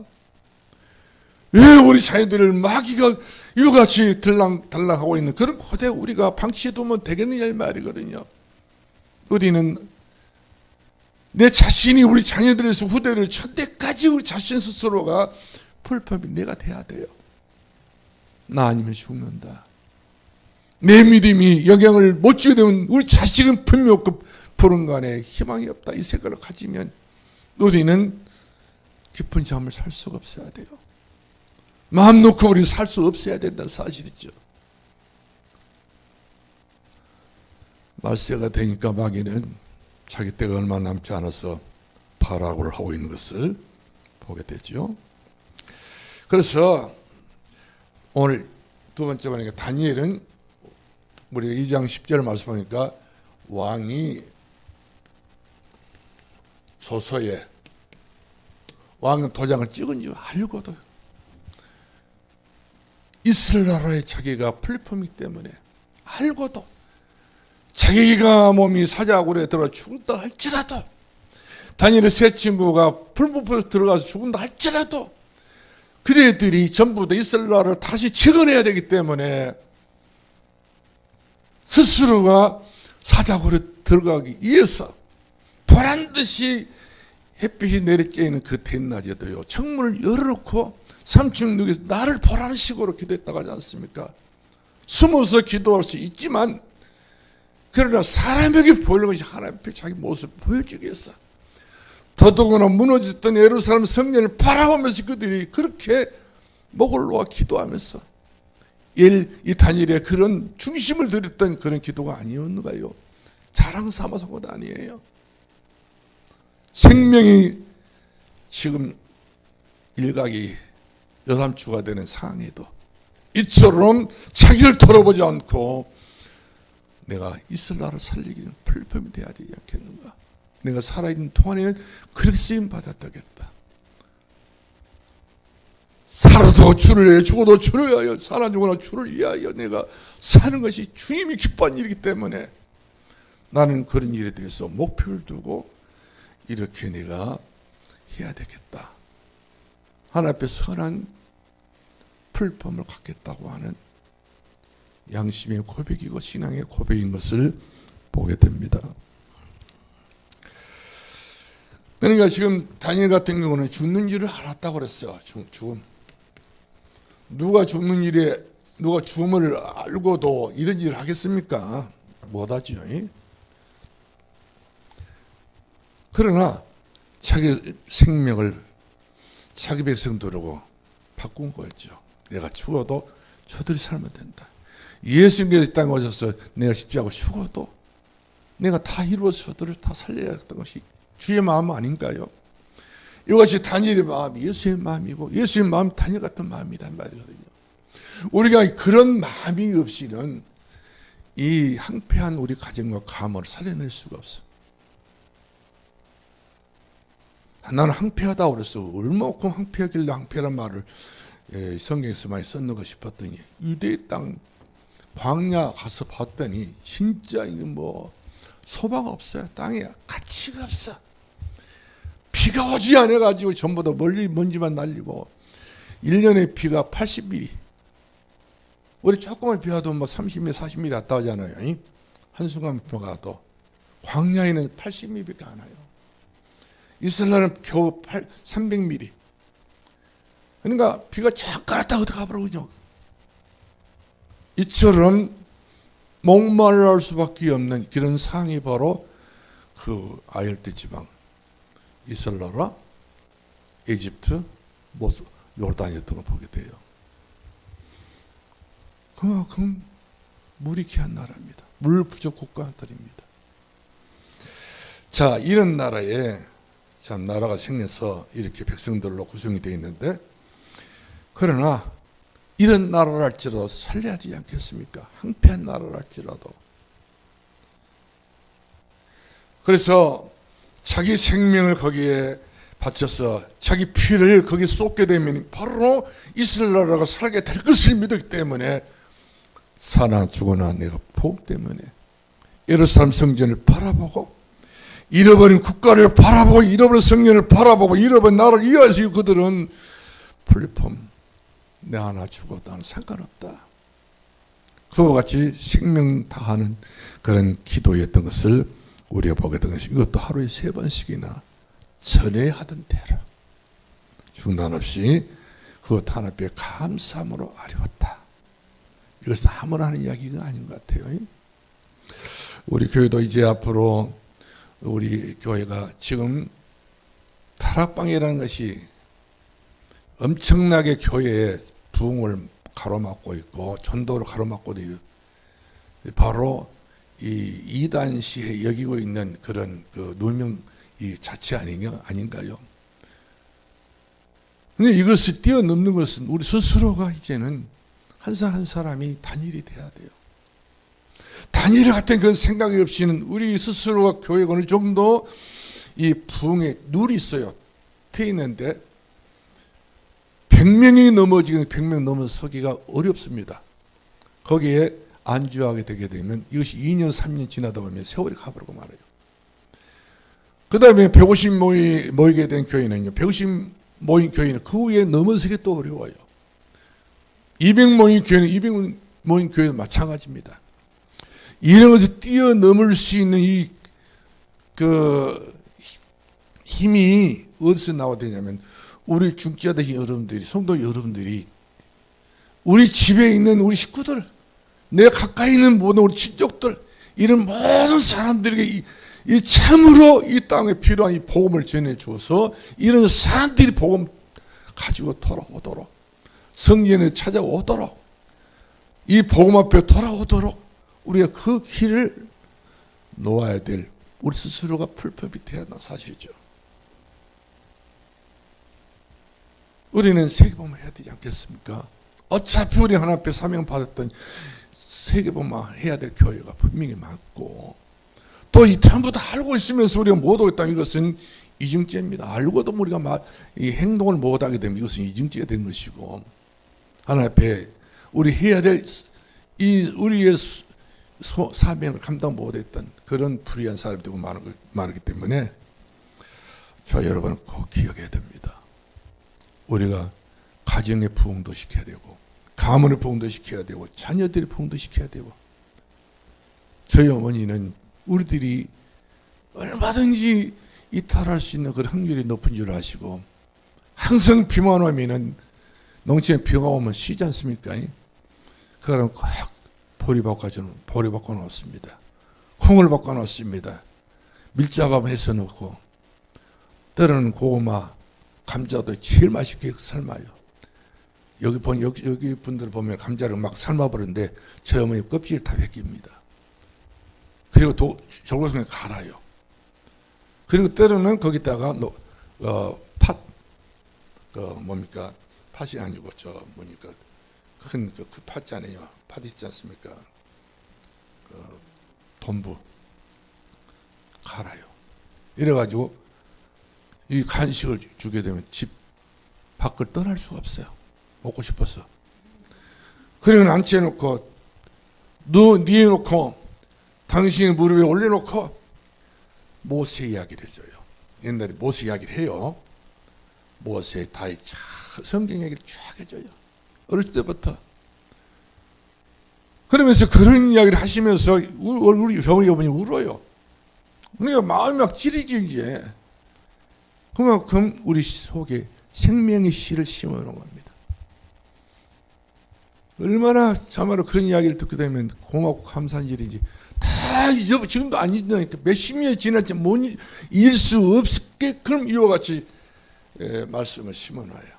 S1: 왜 우리 자녀들을 마귀가 이와같이 들락하고 있는 그런 고대 우리가 방치해두면 되겠느냐 이 말이거든요. 우리는 내 자신이 우리 자녀들에서 후대를 칠 때까지 우리 자신 스스로가 풀펌이 내가 돼야 돼요. 나 아니면 죽는다. 내 믿음이 영향을 못 주게 되면 우리 자식은 분명 푸른 간에 희망이 없다. 이 생각을 가지면 우리는 깊은 잠을 살 수가 없어야 돼요. 마음 놓고 우리 살 수 없어야 된다는 사실이죠. 말세가 되니까 마귀는 자기 때가 얼마 남지 않아서 파라고를 하고 있는 것을 보게 되죠. 그래서 오늘 두 번째 보니까 다니엘은 우리가 2장 10절 말씀하니까 왕이 소서에 왕은 도장을 찍은 줄 알고도 이스라엘 나라에 자기가 플랫폼이기 때문에 알고도 자기가 몸이 사자굴에 들어가 죽는다 할지라도 다니엘의 세 친구가 풀무포에 들어가서 죽는다 할지라도 그들이 전부 다 이스라엘 나라를 다시 재건해야 되기 때문에 스스로가 사자굴에 들어가기 위해서 보란듯이 햇빛이 내리쬐는 그 대낮에도요 창문을 열어놓고 3층 누에서 나를 보라는 식으로 기도했다고 하지 않습니까? 숨어서 기도할 수 있지만 그러나 사람에게 보이는 것이 하나님 앞에 자기 모습을 보여주기 위해서 더더구나 무너졌던 예루살렘 성전을 바라보면서 그들이 그렇게 목을 놓아 기도하면서 이 다니엘의 그런 중심을 들였던 그런 기도가 아니었는가요? 자랑 삼아서 것 아니에요. 생명이 지금 일각이 여삼추가 되는 상황에도 이처럼 자기를 돌아보지 않고 내가 이스라엘을 살리기는 플랫폼이 돼야 되지 않겠는가? 내가 살아있는 동안에는 그렇게 쓰임 받았다겠다. 살아도 주를 위하여 죽어도 주를 위하여 살아 죽거나 주를 위하여 내가 사는 것이 주님이 기뻐하는 일이기 때문에 나는 그런 일에 대해서 목표를 두고 이렇게 내가 해야 되겠다. 하나님 앞에 선한 플랫폼을 갖겠다고 하는 양심의 고백이고 신앙의 고백인 것을 보게 됩니다. 그러니까 지금 다니엘 같은 경우는 죽는 일을 알았다고 그랬어요. 죽음. 누가 죽는 일에 누가 죽음을 알고도 이런 일을 하겠습니까? 못하지요. 그러나 자기 생명을 자기 백성들하고 바꾼 거였죠. 내가 죽어도 저들이 살면 된다. 예수님께서 이 땅에 오셔서 내가 십자가로 죽어도 내가 다 이루어서 저들을 다 살려야 했던 것이 주의 마음 아닌가요? 이것이 다니엘의 마음이 예수의 마음이고 예수의 마음이 다니엘 같은 마음이란 말이거든요. 우리가 그런 마음이 없이는 이 황폐한 우리 가정과 가문을 살려낼 수가 없어. 나는 황폐하다고 그랬어. 얼마큼 황폐하길래 황폐란 말을 성경에서 많이 썼는가 싶었더니 유대 땅 광야 가서 봤더니 진짜 이게 뭐 소망 없어요. 땅에 가치가 없어. 비가 오지 않아가지고 전부 다 멀리 먼지만 날리고 1년에 비가 80mm. 우리 조금만 비 와도 뭐 30mm, 40mm 왔다 하잖아요. 한순간 비가 와도. 광야에는 80mm밖에 안 와요. 이스라엘은 겨우 300mm. 그러니까 비가 잠깐 왔다 어디 가버리죠. 이처럼 목말라 수밖에 없는 그런 상황이 바로 그 아열대 지방, 이스라엘과 이집트, 요르단이었던 걸 보게 돼요. 그만큼 물이 귀한 나라입니다. 물 부족 국가들입니다. 자, 이런 나라에 참 나라가 생겨서 이렇게 백성들로 구성이 되어 있는데, 그러나 이런 나라를 할지라도 살려야 되지 않겠습니까? 황폐한 나라를 할지라도. 그래서 자기 생명을 거기에 바쳐서 자기 피를 거기에 쏟게 되면 바로 이스라엘 나라가 살게 될 것을 믿었기 때문에 사나 죽으나 내가 복 때문에 예루살렘 성전을 바라보고 잃어버린 국가를 바라보고 잃어버린 성전을 바라보고 잃어버린 나라를 위하여 그들은 플랫폼 내 하나 죽어도 나는 상관없다. 그와 같이 생명 다하는 그런 기도였던 것을 우리가 보게 된 것이, 이것도 하루에 3번씩이나 전에 하던 대로 중단 없이 그것 하나 앞에 감사함으로 아뢰었다. 이것은 아무나 하는 이야기가 아닌 것 같아요. 우리 교회도 이제 앞으로 우리 교회가 지금 다락방이라는 것이 엄청나게 교회에 부흥을 가로막고 있고 전도를 가로막고도 바로 이 이단시에 여기고 있는 그런 그 누명 이 자체 아닌가요? 근데 이것을 뛰어넘는 것은 우리 스스로가 이제는 한 사람 한 사람이 단일이 돼야 돼요. 단일 같은 그런 생각이 없이는 우리 스스로가 교회가 어느 정도 이 부흥에 룰이 있어요. 돼 있는데 100명이 넘어지면 100명 넘어서기가 어렵습니다. 거기에 안주하게 되게 되면 이것이 2년 3년 지나다 보면 세월이 가버리고 말아요. 그 다음에 150 모이게 된 교회는요, 150 모인 교회는 그 위에 넘어서기 또 어려워요. 200 모인 교회는 200 모인 교회는 마찬가지입니다. 이런 것을 뛰어넘을 수 있는 힘이 어디서 나와야 되냐면 우리 중지자들 여러분들이, 성도 여러분들이, 우리 집에 있는 우리 식구들, 내 가까이 있는 모든 우리 친족들, 이런 모든 사람들에게 이 참으로 이 땅에 필요한 이 복음을 전해주어서 이런 사람들이 복음 가지고 돌아오도록, 성전에 찾아오도록, 이 복음 앞에 돌아오도록 우리가 그 길을 놓아야 될 우리 스스로가 풀법이 돼야 하는 사실이죠. 우리는 세계복음을 해야 되지 않겠습니까? 어차피 우리 하나님 앞에 사명 받았던 세계복음을 해야 될 교회가 분명히 많고, 또 이 전부 다 알고 있으면서 우리가 못 오겠다면 이것은 이중죄입니다. 알고도 우리가 이 행동을 못 하게 되면 이것은 이중죄가 된 것이고, 하나님 앞에 우리 해야 될 이 우리의 사명을 감당 못했던 그런 불의한 사람들이 많기 때문에 저 여러분은 꼭 기억해야 됩니다. 우리가 가정의 부흥도 시켜야 되고, 가문의 부흥도 시켜야 되고, 자녀들의 부흥도 시켜야 되고, 저희 어머니는 우리들이 얼마든지 이탈할 수 있는 그런 확률이 높은 줄 아시고, 항상 비만 오면은 농촌에 비가 오면 쉬지 않습니까? 그거는 꼭 보리 바꿔 놓습니다. 콩을 바꿔 놓습니다. 밀자밥 해서 넣고, 때로는 고구마, 감자도 제일 맛있게 삶아요. 여기 분들 보면 감자를 막 삶아버리는데 저희 어머니 껍질을 다 벗깁니다. 그리고 절구성에 갈아요. 그리고 때로는 거기다가 팥이 아니고 큰 그 팥잖아요. 팥 있지 않습니까? 돈부 갈아요. 이래가지고 이 간식을 주게 되면 집 밖을 떠날 수가 없어요. 먹고 싶어서. 그리고 앉혀놓고 누워놓고 당신의 무릎에 올려놓고 모세 이야기를 해줘요. 옛날에 모세 이야기를 해요. 모세 다윗 성경 얘기를 쫙 해줘요. 어렸을 때부터. 그러면서 그런 이야기를 하시면서 우리 어머니 울어요. 그러니까 마음이 막 찌르지 이제. 그만큼 우리 속에 생명의 씨를 심어놓은 겁니다. 얼마나 참으로 그런 이야기를 듣게 되면 고맙고 감사한 일인지 다 잊어, 지금도 안 잊으니까 몇십 년이 지났지 못 잊을 수 없게끔 이와 같이 말씀을 심어놔요.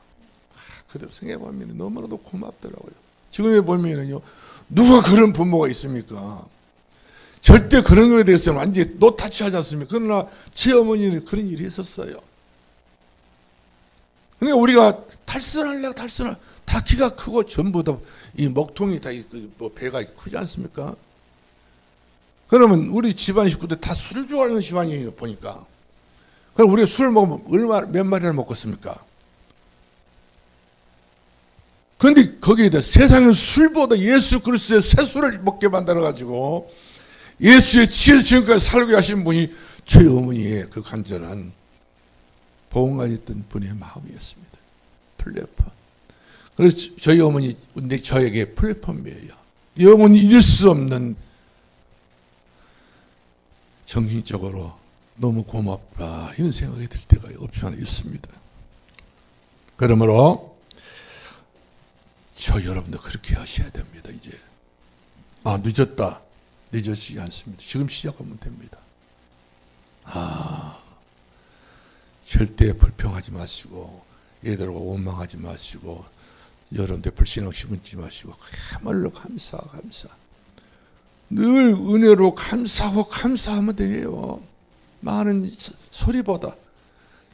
S1: 그래도 생각해보면 너무나도 고맙더라고요. 지금에 보면은요, 누가 그런 부모가 있습니까? 절대 그런 거에 대해서는 완전히 노타치하지 않습니까? 그러나 제 어머니는 그런 일이 있었어요. 그러니까 우리가 탈선하려고 다 키가 크고 전부 다 이 먹통이 다 뭐 배가 크지 않습니까? 그러면 우리 집안 식구들 다 술을 좋아하는 집안이에요 보니까. 그럼 우리가 술을 먹으면 몇 마리나 먹겠습니까? 그런데 거기에다 세상의 술보다 예수 그리스도의 새술을 먹게 만들어가지고 예수의 지혜를 지금까지 살게 하신 분이 저희 어머니의 그 간절한 보험가였던 분의 마음이었습니다. 플랫폼. 그래서 저희 어머니, 근데 저에게 플랫폼이에요. 영원히 잃을 수 없는 정신적으로 너무 고맙다 이런 생각이 들 때가 없지 않아 있습니다. 그러므로 저 여러분도 그렇게 하셔야 됩니다. 이제 늦었다. 늦어지지 않습니다. 지금 시작하면 됩니다. 절대 불평하지 마시고 얘들과 원망하지 마시고 여러분들 불신앙 심지 마시고 그야말로 감사 늘 은혜로 감사하면 돼요. 많은 소리보다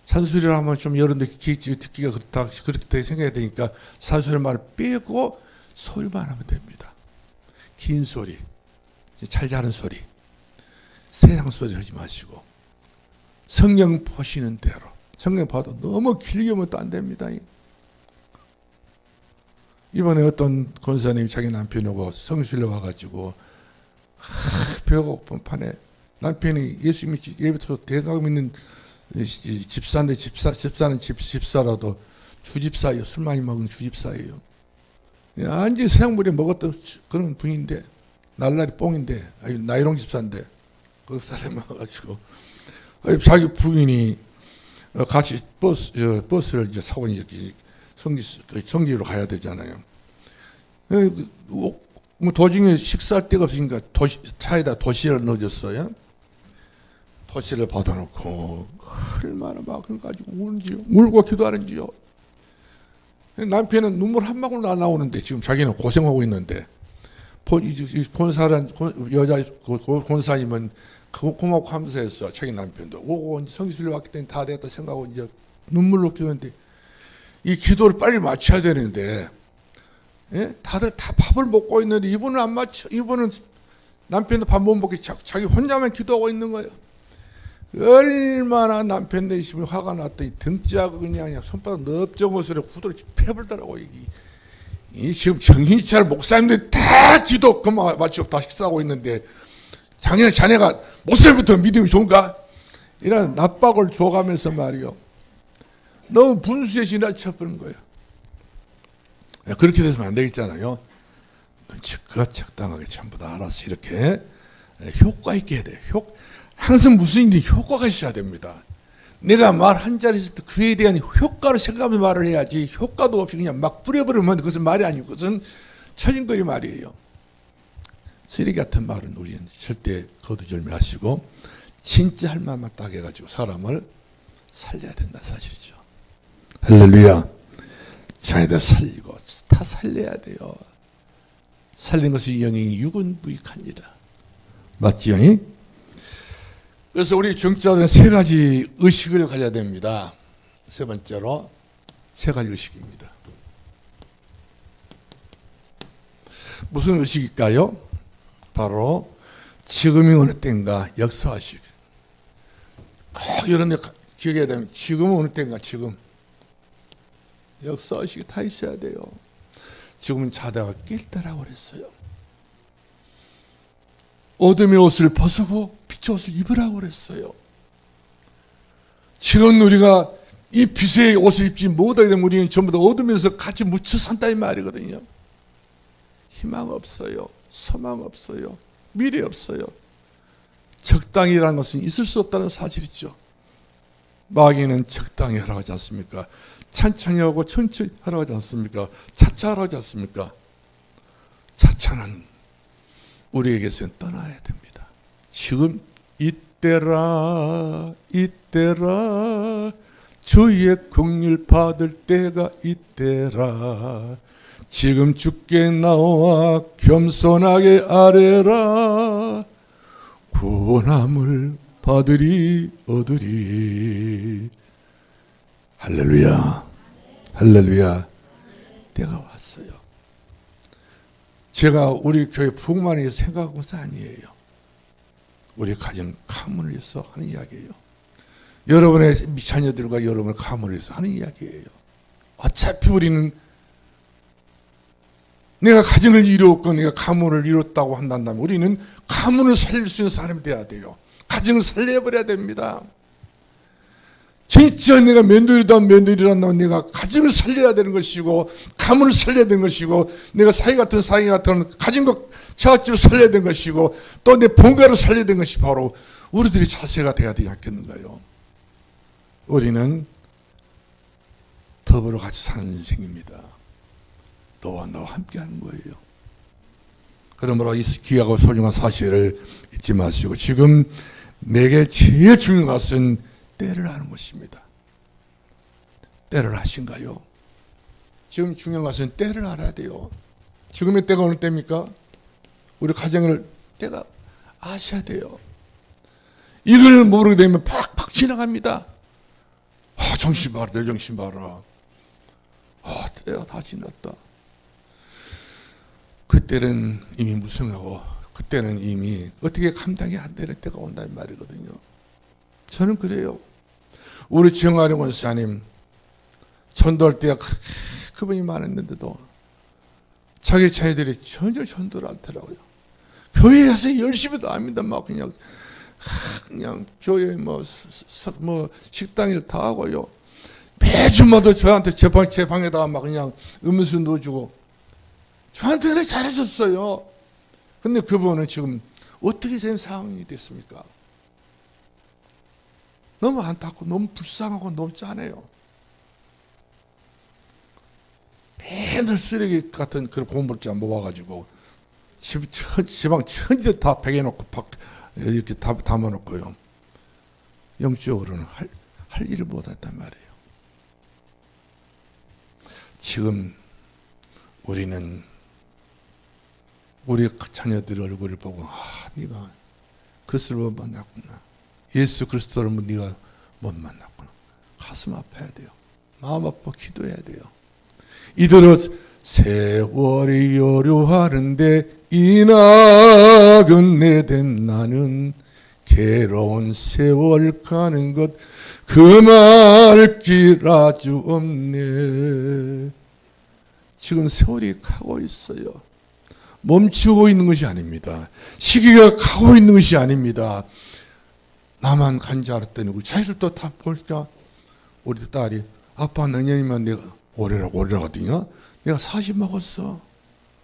S1: 산소리를 하면 좀 여러분들 듣기가 그렇게 생각해야 되니까 산소리 말을 빼고 소리만 하면 됩니다. 긴 소리, 잘 자는 소리, 세상 소리 하지 마시고 성경 보시는 대로. 성경 봐도 너무 길게 보면 또 안 됩니다. 이번에 어떤 권사님이 자기 남편하고 성실로 와가지고 배가 고픈 판에 남편이 예수 믿지 예배부터 대강 믿는 집사인데 집사는 집사라도 주집사예요. 술 많이 먹은 주집사예요. 완전히 세상물에 먹었던 그런 분인데 날라리 뽕인데 나이롱 집사인데 그 사람이 와가지고 자기 부인이 같이 버스를 이제 타고 이제 성지로 가야 되잖아요. 뭐 도중에 식사할 데가 없으니까 차에다 도시락을 넣어줬어요. 도시락을 받아놓고 얼마나 막 가지고 우는지요. 울고 기도하는지요. 남편은 눈물 한 방울 안 나오는데 지금 자기는 고생하고 있는데 여자 권사님은 고맙고 감사했어. 자기 남편도 오고 성지순례 왔기 때문에 다 됐다 생각하고 이제 눈물로 기도했는데 이 기도를 빨리 마쳐야 되는데 다들 다 밥을 먹고 있는데 이분은 안 맞춰. 이분은 남편도 밥 못 먹게 자기 혼자만 기도하고 있는 거예요. 얼마나 남편 내심이 화가 났더니 등짝을 그냥 손바닥 넓적 것으로 구두를 패버리더라고. 이 지금 정신이 차려 목사님들이 다 기도 그만 마치고 다 식사하고 있는데 자네가 목사님부터 믿음이 좋은가? 이런 납박을 줘가면서 말이요. 너무 분수에 지나쳐버린 거예요. 그렇게 돼서는 안 되겠잖아요. 눈치껏 적당하게 전부 다 알아서 이렇게 효과 있게 해야 돼요. 항상 무슨 일이 효과가 있어야 됩니다. 내가 말 한 자리 있을 때 그에 대한 효과를 생각하면서 말을 해야지 효과도 없이 그냥 막 뿌려버리면 그것은 말이 아니고 그것은 처진거리 말이에요. 쓰레기 같은 말은 우리는 절대 거두절미하시고 진짜 할 말만 딱 해가지고 사람을 살려야 된다 사실이죠. 할렐루야. 자기들 살리고 다 살려야 돼요. 살린 것이 영이 육은 무익하니라. 맞지요? 그래서 우리 중직자들은 세 가지 의식을 가져야 됩니다. 세 번째로 세 가지 의식입니다. 무슨 의식일까요? 바로 지금이 어느 때인가 역사의식. 꼭 이런 데 기억해야 됩니다. 지금은 어느 때인가 지금. 역사의식이 다 있어야 돼요. 지금은 자다가 깰 때라고 그랬어요. 어둠의 옷을 벗고 빛의 옷을 입으라고 그랬어요. 지금 우리가 이 빛의 옷을 입지 못하게 되면 우리는 전부 다 어둠에서 같이 묻혀 산다 이 말이거든요. 희망 없어요. 소망 없어요. 미래 없어요. 적당이라는 것은 있을 수 없다는 사실이죠. 마귀는 적당히 하라고 하지 않습니까? 천천히 하고 천천히 하라고 하지 않습니까? 차차 하라고 하지 않습니까? 차차는 우리에게서는 떠나야 됩니다. 지금 이때라 주의 긍휼 받을 때가 이때라. 지금 주께 나와 겸손하게 아뢰라. 구원함을 얻으리. 할렐루야, 할렐루야. 때가 왔어요. 제가 우리 교회 부흥만을 위해서 생각한 것은 아니에요. 우리 가정 가문을 위해서 하는 이야기예요. 여러분의 자녀들과 여러분의 가문을 위해서 하는 이야기예요. 어차피 우리는 내가 가정을 이루었고 내가 가문을 이뤘다고 한다면 우리는 가문을 살릴 수 있는 사람이 돼야 돼요. 가정을 살려버려야 됩니다. 진짜 내가 며느리란다면 내가 가정을 살려야 되는 것이고 가문을 살려야 되는 것이고 내가 사위 같은 가정과 처갓집을 살려야 되는 것이고 또 내 본가를 살려야 되는 것이 바로 우리들의 자세가 돼야 되지 않겠는가요? 우리는 더불어 같이 사는 인생입니다. 너와 나와 함께 하는 거예요. 그러므로 이 귀하고 소중한 사실을 잊지 마시고 지금 내게 제일 중요한 것은 때를 아는 것입니다. 때를 아신가요? 지금 중요한 것은 때를 알아야 돼요. 지금의 때가 어느 때입니까? 우리 가정을 때가 아셔야 돼요. 이걸 모르게 되면 팍팍 지나갑니다. 정신 봐라, 내 정신 봐라. 때가 다 지났다. 그때는 이미 무성하고 그때는 이미 어떻게 감당이 안 되는 때가 온다는 말이거든요. 저는 그래요. 우리 정아령 원사님 전도할 때가 그렇게 그분이 많았는데도 자기 자녀들이 전혀 전도를 않더라고요. 교회에서 열심히도 합니다. 막 그냥 교회 뭐 식당일 다 하고요. 매주마다 저한테 제 방에다가 막 그냥 음료수 넣어주고 저한테 그렇게 잘해줬어요. 근데 그분은 지금 어떻게 된 상황이 됐습니까? 너무 안타깝고 너무 불쌍하고 너무 짠해요. 맨날 쓰레기 같은 그런 고물장 모아가지고 지방 천지 다 베개놓고 이렇게 다 담아놓고요. 영적으로는 할 일을 못했단 말이에요. 지금 우리는 우리 자녀들 얼굴을 보고 네가 그리스도를 못 만났구나. 예수 그리스도를 네가 못 만났구나. 가슴 아파야 돼요. 마음 아파 기도해야 돼요. 이대로 세월이 요류하는데 이 나그네 나는 괴로운 세월 가는 것 그말 길 아주 없네. 지금 세월이 가고 있어요. 멈추고 있는 것이 아닙니다. 시기가 가고 있는 것이 아닙니다. 나만 간 줄 알았더니 우리 자식들도 다 보니까 우리 딸이 아빠 내년이면 내가 올해라고 하거든요. 내가 40 먹었어.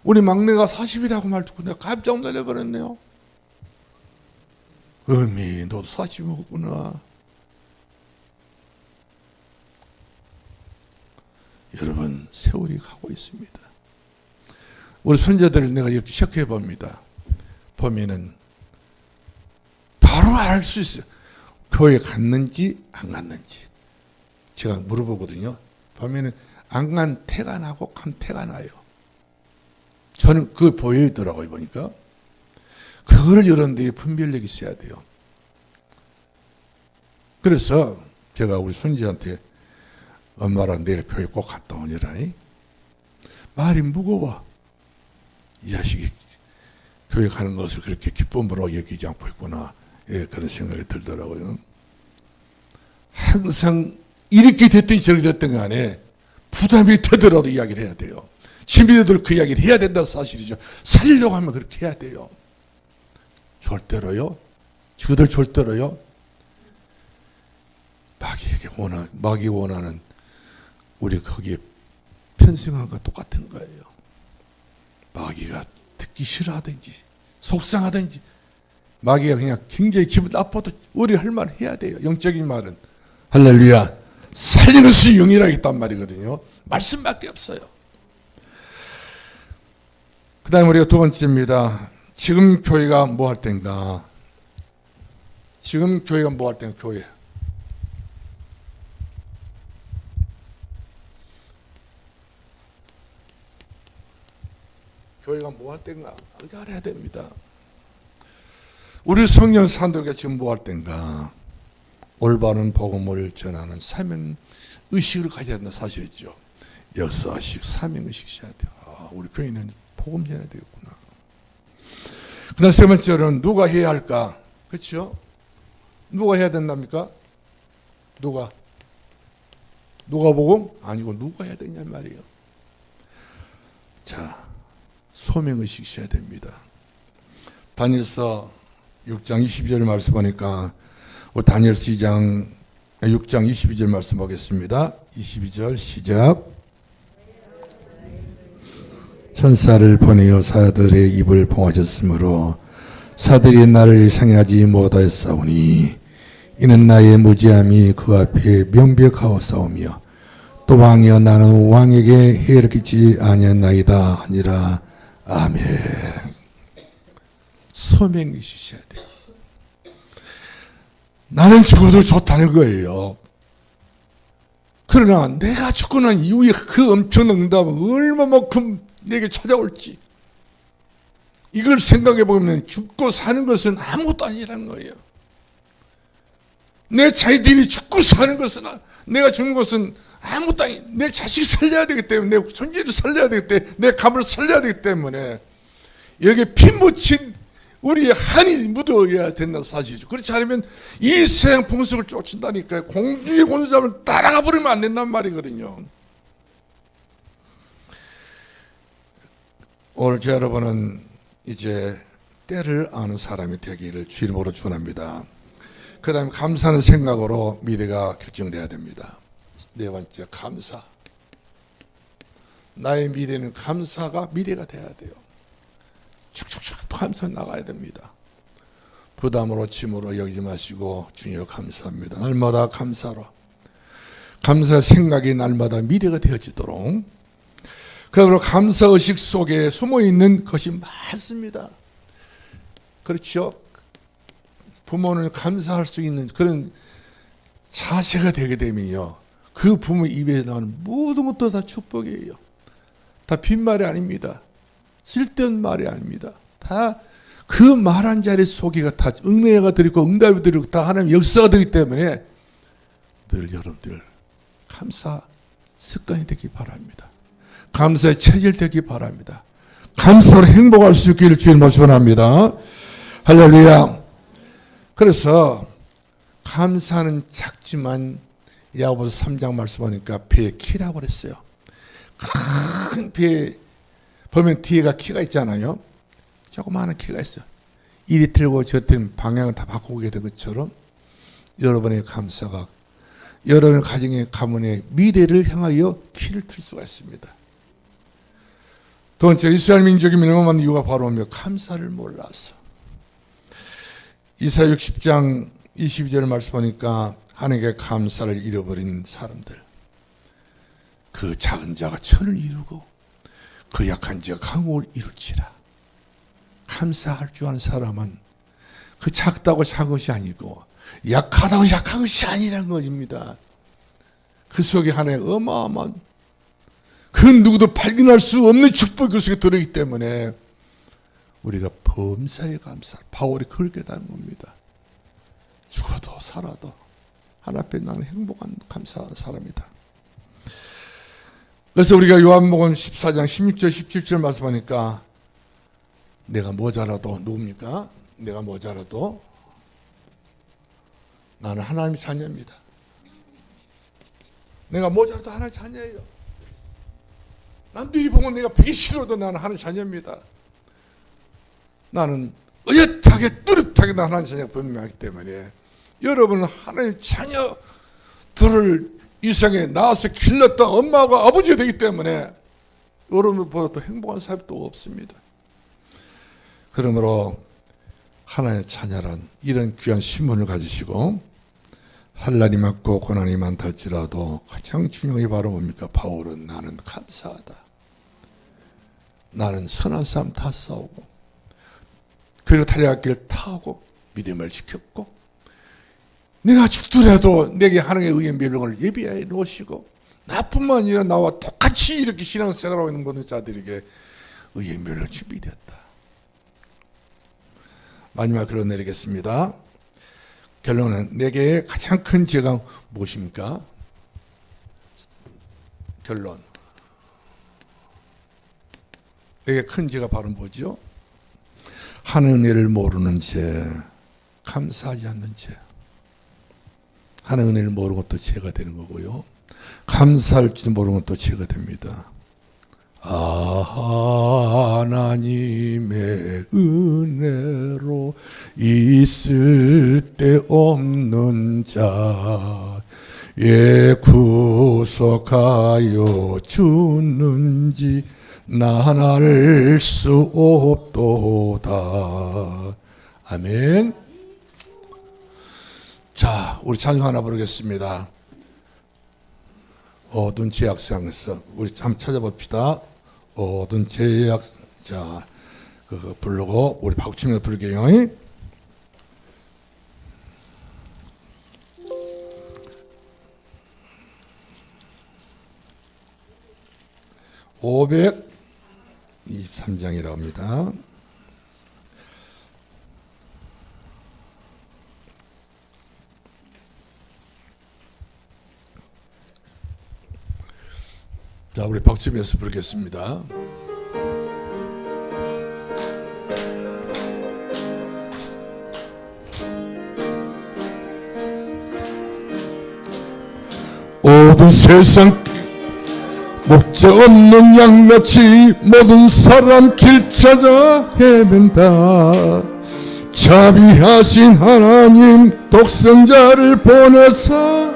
S1: 우리 막내가 40이라고 말 듣고 내가 깜짝 놀라버렸네요. 어미 너도 40 먹었구나. 여러분 세월이 가고 있습니다. 우리 손자들을 내가 이렇게 체크해 봅니다. 보면은 바로 알 수 있어요. 교회 갔는지 안 갔는지. 제가 물어보거든요. 보면은 안 간 태가 나고 간 태가 나요. 저는 그거 보이더라고요. 보니까. 그거를 여러분들이 분별력이 있어야 돼요. 그래서 제가 우리 손지한테 엄마랑 내일 교회 꼭 갔다 오니라니. 말이 무거워. 이 자식이 교회 가는 것을 그렇게 기쁨으로 여기지 않고 있구나. 예, 그런 생각이 들더라고요. 항상 이렇게 됐든지 저렇게 됐든 간에 부담이 되더라도 이야기를 해야 돼요. 친비들도 그 이야기를 해야 된다는 사실이죠. 살리려고 하면 그렇게 해야 돼요. 절대로요. 그들 절대로요. 마귀 원하는 우리 거기에 편승한 것 똑같은 거예요. 마귀가 듣기 싫어하든지 속상하든지 마귀가 그냥 굉장히 기분 나빠도 우리 할 말 해야 돼요. 영적인 말은 할렐루야 살리는 것이 영이라겠단 말이거든요. 말씀밖에 없어요. 그 다음에 우리가 두 번째입니다. 지금 교회가 뭐 할 때인가? 지금 교회가 뭐 할 때인가? 교회. 교회가 뭐 할 때인가? 이렇게 알아야 됩니다. 우리 성령 사람들과 지금 뭐 할 때인가? 올바른 복음을 전하는 사명 의식을 가져야 된다는 사실이죠. 역사의식, 사명 의식이 해야 돼요. 우리 교회는 복음 전해야 되겠구나. 그 다음 세 번째로는 누가 해야 할까? 그렇죠? 누가 해야 된답니까? 누가 복음? 아니고 누가 해야 되냐 말이에요. 자, 소명의식 있어야 됩니다. 다니엘서 6장 22절 말씀 보니까 다니엘서 6장 22절 말씀 보겠습니다. 22절 시작. 천사를 보내어 사들의 입을 봉하셨으므로 사들이 나를 상하지 못하였사오니 이는 나의 무지함이 그 앞에 명백하였사오며 또 왕이여 나는 왕에게 해를 끼치지 아니하나이다 하니라. 아멘. 소명의식이 있어야 돼요. 나는 죽어도 좋다는 거예요. 그러나 내가 죽고 난 이후에 그 엄청난 응답은 얼마만큼 내게 찾아올지 이걸 생각해 보면 죽고 사는 것은 아무것도 아니라는 거예요. 내 자식들이 죽고 사는 것은 내가 죽는 것은 아무것도 아니. 내 자식 살려야 되기 때문에 내 손주를 살려야 되기 때문에 내 가문을 살려야 되기 때문에 여기에 피 묻힌 우리의 한이 묻어야 된다는 사실이죠. 그렇지 않으면 이 세상 풍속을 쫓는다니까요. 공중의 권세자를 따라가 버리면 안 된단 말이거든요. 오늘 여러분은 이제 때를 아는 사람이 되기를 주 이름으로 축원합니다. 그 다음에 감사하는 생각으로 미래가 결정돼야 됩니다. 네 번째, 감사. 나의 미래는 감사가 미래가 돼야 돼요. 축축축 감사 나가야 됩니다. 부담으로 짐으로 여기지 마시고 주여 감사합니다. 날마다 감사로. 감사 생각이 날마다 미래가 되어지도록. 그러므로 감사의식 속에 숨어있는 것이 많습니다. 그렇죠? 부모는 감사할 수 있는 그런 자세가 되게 되면요. 그 부모 입에서 나오는 모든 것도 다 축복이에요. 다 빈말이 아닙니다. 쓸데없는 말이 아닙니다. 다 그 말한 자리 속에가 다 응례가 들있고 응답이 들있고 다 하나님 역사가 들기 때문에 늘 여러분들 감사 습관이 되기 바랍니다. 감사의 체질 되기 바랍니다. 감사로 행복할 수 있기를 주님으로 축원합니다. 할렐루야. 그래서 감사는 작지만 야고보서 3장 말씀 보니까 배에 키라고 그랬어요. 큰 배에 보면 뒤에가 키가 있잖아요. 조그마한 키가 있어요. 이리 틀고 저 틀면 방향을 다 바꾸게 된 것처럼 여러분의 감사가 여러분의 가정의 가문의 미래를 향하여 키를 틀 수가 있습니다. 두 번째, 이스라엘 민족이 멸망한 이유가 바로 감사를 몰라서. 이사야 60장 22절 말씀 보니까 하나님께 감사를 잃어버린 사람들. 그 작은 자가 천을 이루고 그 약한 자가 강국을 이룰지라. 감사할 줄 아는 사람은 그 작다고 작은 것이 아니고 약하다고 약한 것이 아니라는 것입니다. 그 속에 하나의 어마어마한 그 누구도 발견할 수 없는 축복이 그 속에 들어있기 때문에 우리가 범사에 감사. 바울이 그걸 깨달은 겁니다. 죽어도 살아도 하나 앞에 나는 행복한 감사한 사람이다. 그래서 우리가 요한복음 14장 16절 17절 말씀하니까 내가 모자라도 누굽니까? 내가 모자라도 나는 하나님의 자녀입니다. 내가 모자라도 하나님의 자녀예요. 남들이 보면 내가 보기 싫어도 나는 하나님 자녀입니다. 나는 의젓하게 뚜렷하게 나는 하나님 자녀가 분명하기 때문에 여러분은 하나님 자녀들을 이 세상에 낳아서 길렀던 엄마와 아버지가 되기 때문에 여러분보다 더 행복한 사람이 또 없습니다. 그러므로 하나님의 자녀란 이런 귀한 신분을 가지시고 할 날이 많고 고난이 많다 할지라도 가장 중요한 게 바로 뭡니까? 바울은 나는 감사하다. 나는 선한 싸움 다 싸우고 그리고 달려갈 길을 타고 믿음을 지켰고 내가 죽더라도 내게 하나님의 의의 멸망을 예비하여 놓으시고 나뿐만 아니라 나와 똑같이 이렇게 신앙생활하고 있는 모든 자들에게 의의 멸망을 준비되었다. 마지막 결론 내리겠습니다. 결론은 내게 가장 큰 죄가 무엇입니까? 결론. 내게 큰 죄가 바로 뭐죠? 하는 은혜를 모르는 죄, 감사하지 않는 죄. 하는 은혜를 모르는 것도 죄가 되는 거고요. 감사할지도 모르는 것도 죄가 됩니다. 하나님의 은혜로 있을 데 없는 자의 구속하여 주는지 난 알 수 없도다. 아멘. 자, 우리 찬송 하나 부르겠습니다. 어두운 제약상에서 우리 한번 찾아봅시다. 어두운 제약, 자, 그거 부르고 우리 박치면서 부르게요. 523장이라고 합니다. 자, 우리 박치면서 부르겠습니다. 어두운 세상 목적 없는 양같이 모든 사람 길 찾아 헤맨다. 자비하신 하나님 독생자를 보내사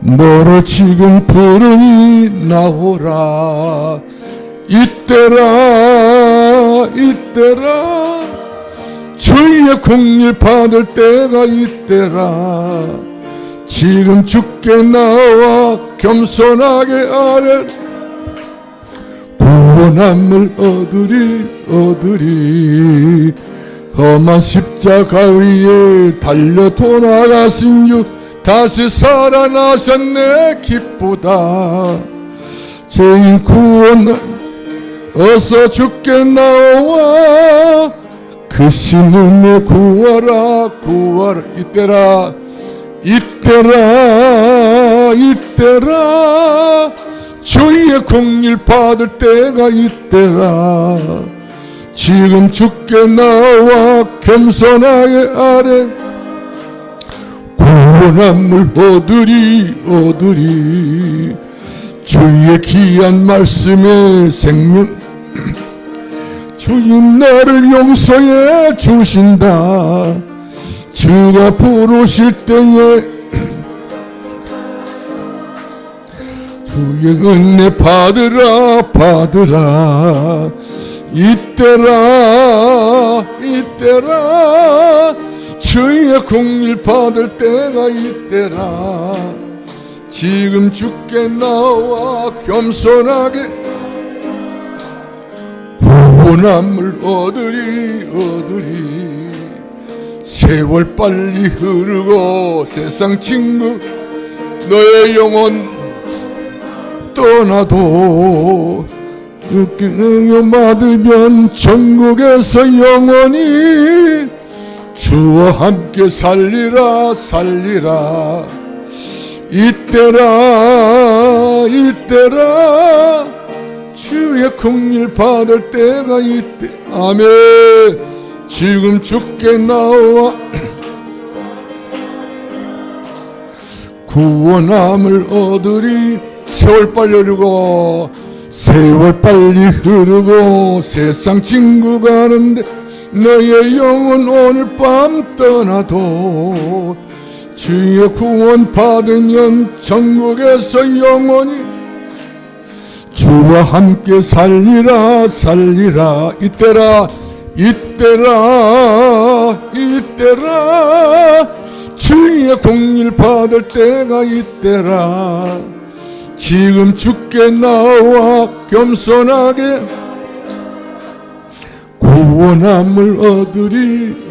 S1: 너를 지금 부르니 나오라. 이때라 이때라 주의 공일 받을 때가 이때라. 지금 주께 나와 겸손하게 아뢰 구원함을 얻으리. 험한 십자가 위에 달려 돌아가신 주 다시 살아나셨네. 기쁘다. 죄인 구원 어서 주께 나와 그 신은혜 구하라 구하라. 이때라 이때라 이때라 주의 공일 받을 때가 이때라. 지금 주께 나와 겸손하게 아뢰 구원함을 얻으리. 주의 귀한 말씀에 생명 주님 나를 용서해 주신다. 주가 부르실 때에 주의 은혜 받으라. 이때라 주의 공일 받을 때가 이때라. 지금 주께 나와 겸손하게 구원함을 얻으리. 세월 빨리 흐르고 세상 친구 너의 영혼 떠나도 응용 받으면 천국에서 영원히 주와 함께 살리라. 이때라 주의 공일 받을 때가 이때. 아멘. 지금 주께 나와 구원함을 얻으리. 세월 빨리 흐르고 세월 빨리 흐르고 세상 친구 가는데 너의 영혼 오늘 밤 떠나도 주의 구원 받으면 천국에서 영원히 주와 함께 살리라 살리라. 이때라 이때라 이때라. 주의 공일 받을 때가 이때라. 지금 주께 나와 겸손하게 구원함을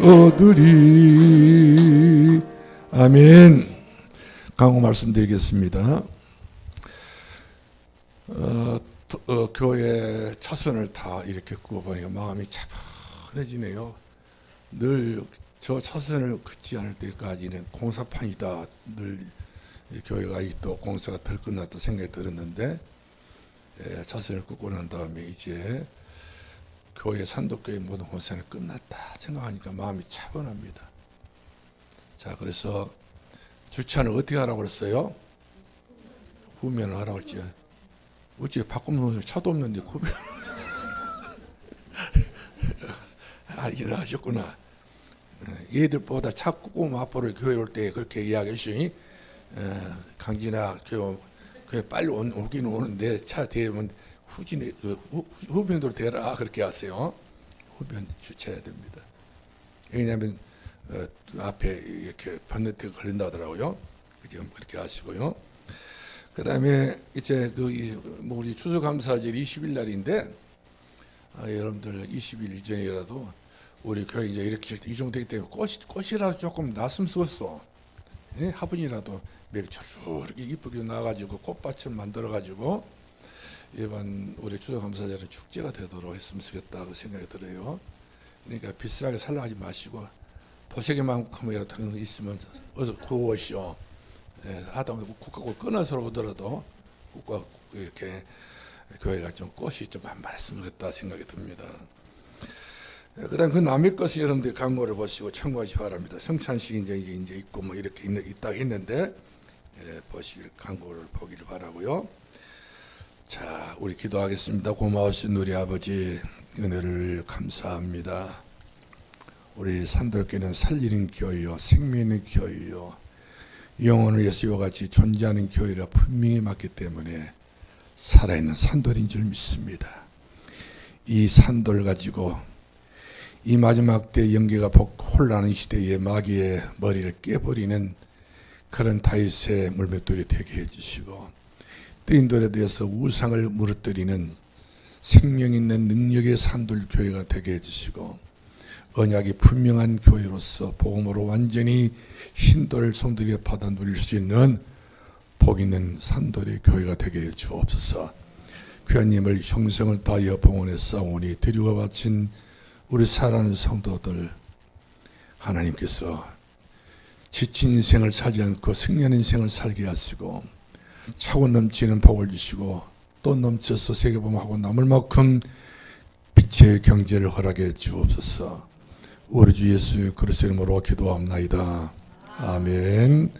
S1: 얻으리. 아멘. 강구 말씀드리겠습니다. 교회 차선을 다 이렇게 끄어보니까 마음이 차분해지네요. 늘 저 차선을 긋지 않을 때까지는 공사판이다. 늘 교회가 또 공사가 덜 끝났다 생각이 들었는데, 차선을 긋고 난 다음에 이제 교회 산도교회 모든 공사는 끝났다 생각하니까 마음이 차분합니다. 자, 그래서 주차는 어떻게 하라고 그랬어요? 후면을 하라고 했지. 어째 바꾸면 차도 없는데 후면 알긴 하셨구나. 얘들보다 차 끄고 앞으로 교회 올 때 그렇게 이야기했으니, 강진아 교회 빨리 오긴 오는데 차 대면 후면으로 대라 그렇게 하세요. 후면 주차해야 됩니다. 왜냐하면 앞에 이렇게 번네트가 걸린다 하더라고요. 지금 그렇게 하시고요. 그 다음에 이제 우리 추수감사절 20일 날인데, 여러분들 20일 이전이라도 우리 교회 이제 이렇게 이 정도 되기 때문에 꽃이라도 조금 났으면 좋겠어. 예? 화분이라도 맥주로 이렇게 이쁘게 나가지고 꽃밭을 만들어가지고 이번 우리 추수감사절은 축제가 되도록 했으면 좋겠다고 생각이 들어요. 그러니까 비싸게 살라 하지 마시고 보세기만큼이라도 있으면 어서 구워오시오. 하다 보면 국가고 끊어서 오더라도 국가 이렇게 교회가 좀 꽃이 좀 만발했으면 좋겠다 생각이 듭니다. 그다음 그 남의 것을 여러분들이 광고를 보시고 참고하시 바랍니다. 성찬식이 이제 있고 뭐 이렇게 있다 했는데, 보시길 광고를 보기를 바라고요. 자, 우리 기도하겠습니다. 고마우신 우리 아버지 은혜를 감사합니다. 우리 산돌교회는 살리는 교회요, 생명 있는 교회요, 영혼을 위해서 이와 같이 존재하는 교회가 분명히 맞기 때문에 살아있는 산돌인 줄 믿습니다. 이 산돌 가지고 이 마지막 때 영계가 혼란한 시대에 마귀의 머리를 깨버리는 그런 다윗의 물맷돌이 되게 해주시고, 뜨인돌에 대해서 우상을 무너뜨리는 생명 있는 능력의 산돌 교회가 되게 해주시고, 언약이 분명한 교회로서 복음으로 완전히 흰돌 성들이 받아 누릴 수 있는 복 있는 산돌의 교회가 되게 해 주옵소서. 귀하님을 형성을 다하여 봉헌해 싸우니 드리고 바친 우리 사랑하는 성도들, 하나님께서 지친 인생을 살지 않고 승리한 인생을 살게 하시고 차고 넘치는 복을 주시고 또 넘쳐서 세계복음하고 남을 만큼 빛의 경제를 허락해 주옵소서. 우리 주 예수 그리스도 이름으로 기도합나이다. 아멘.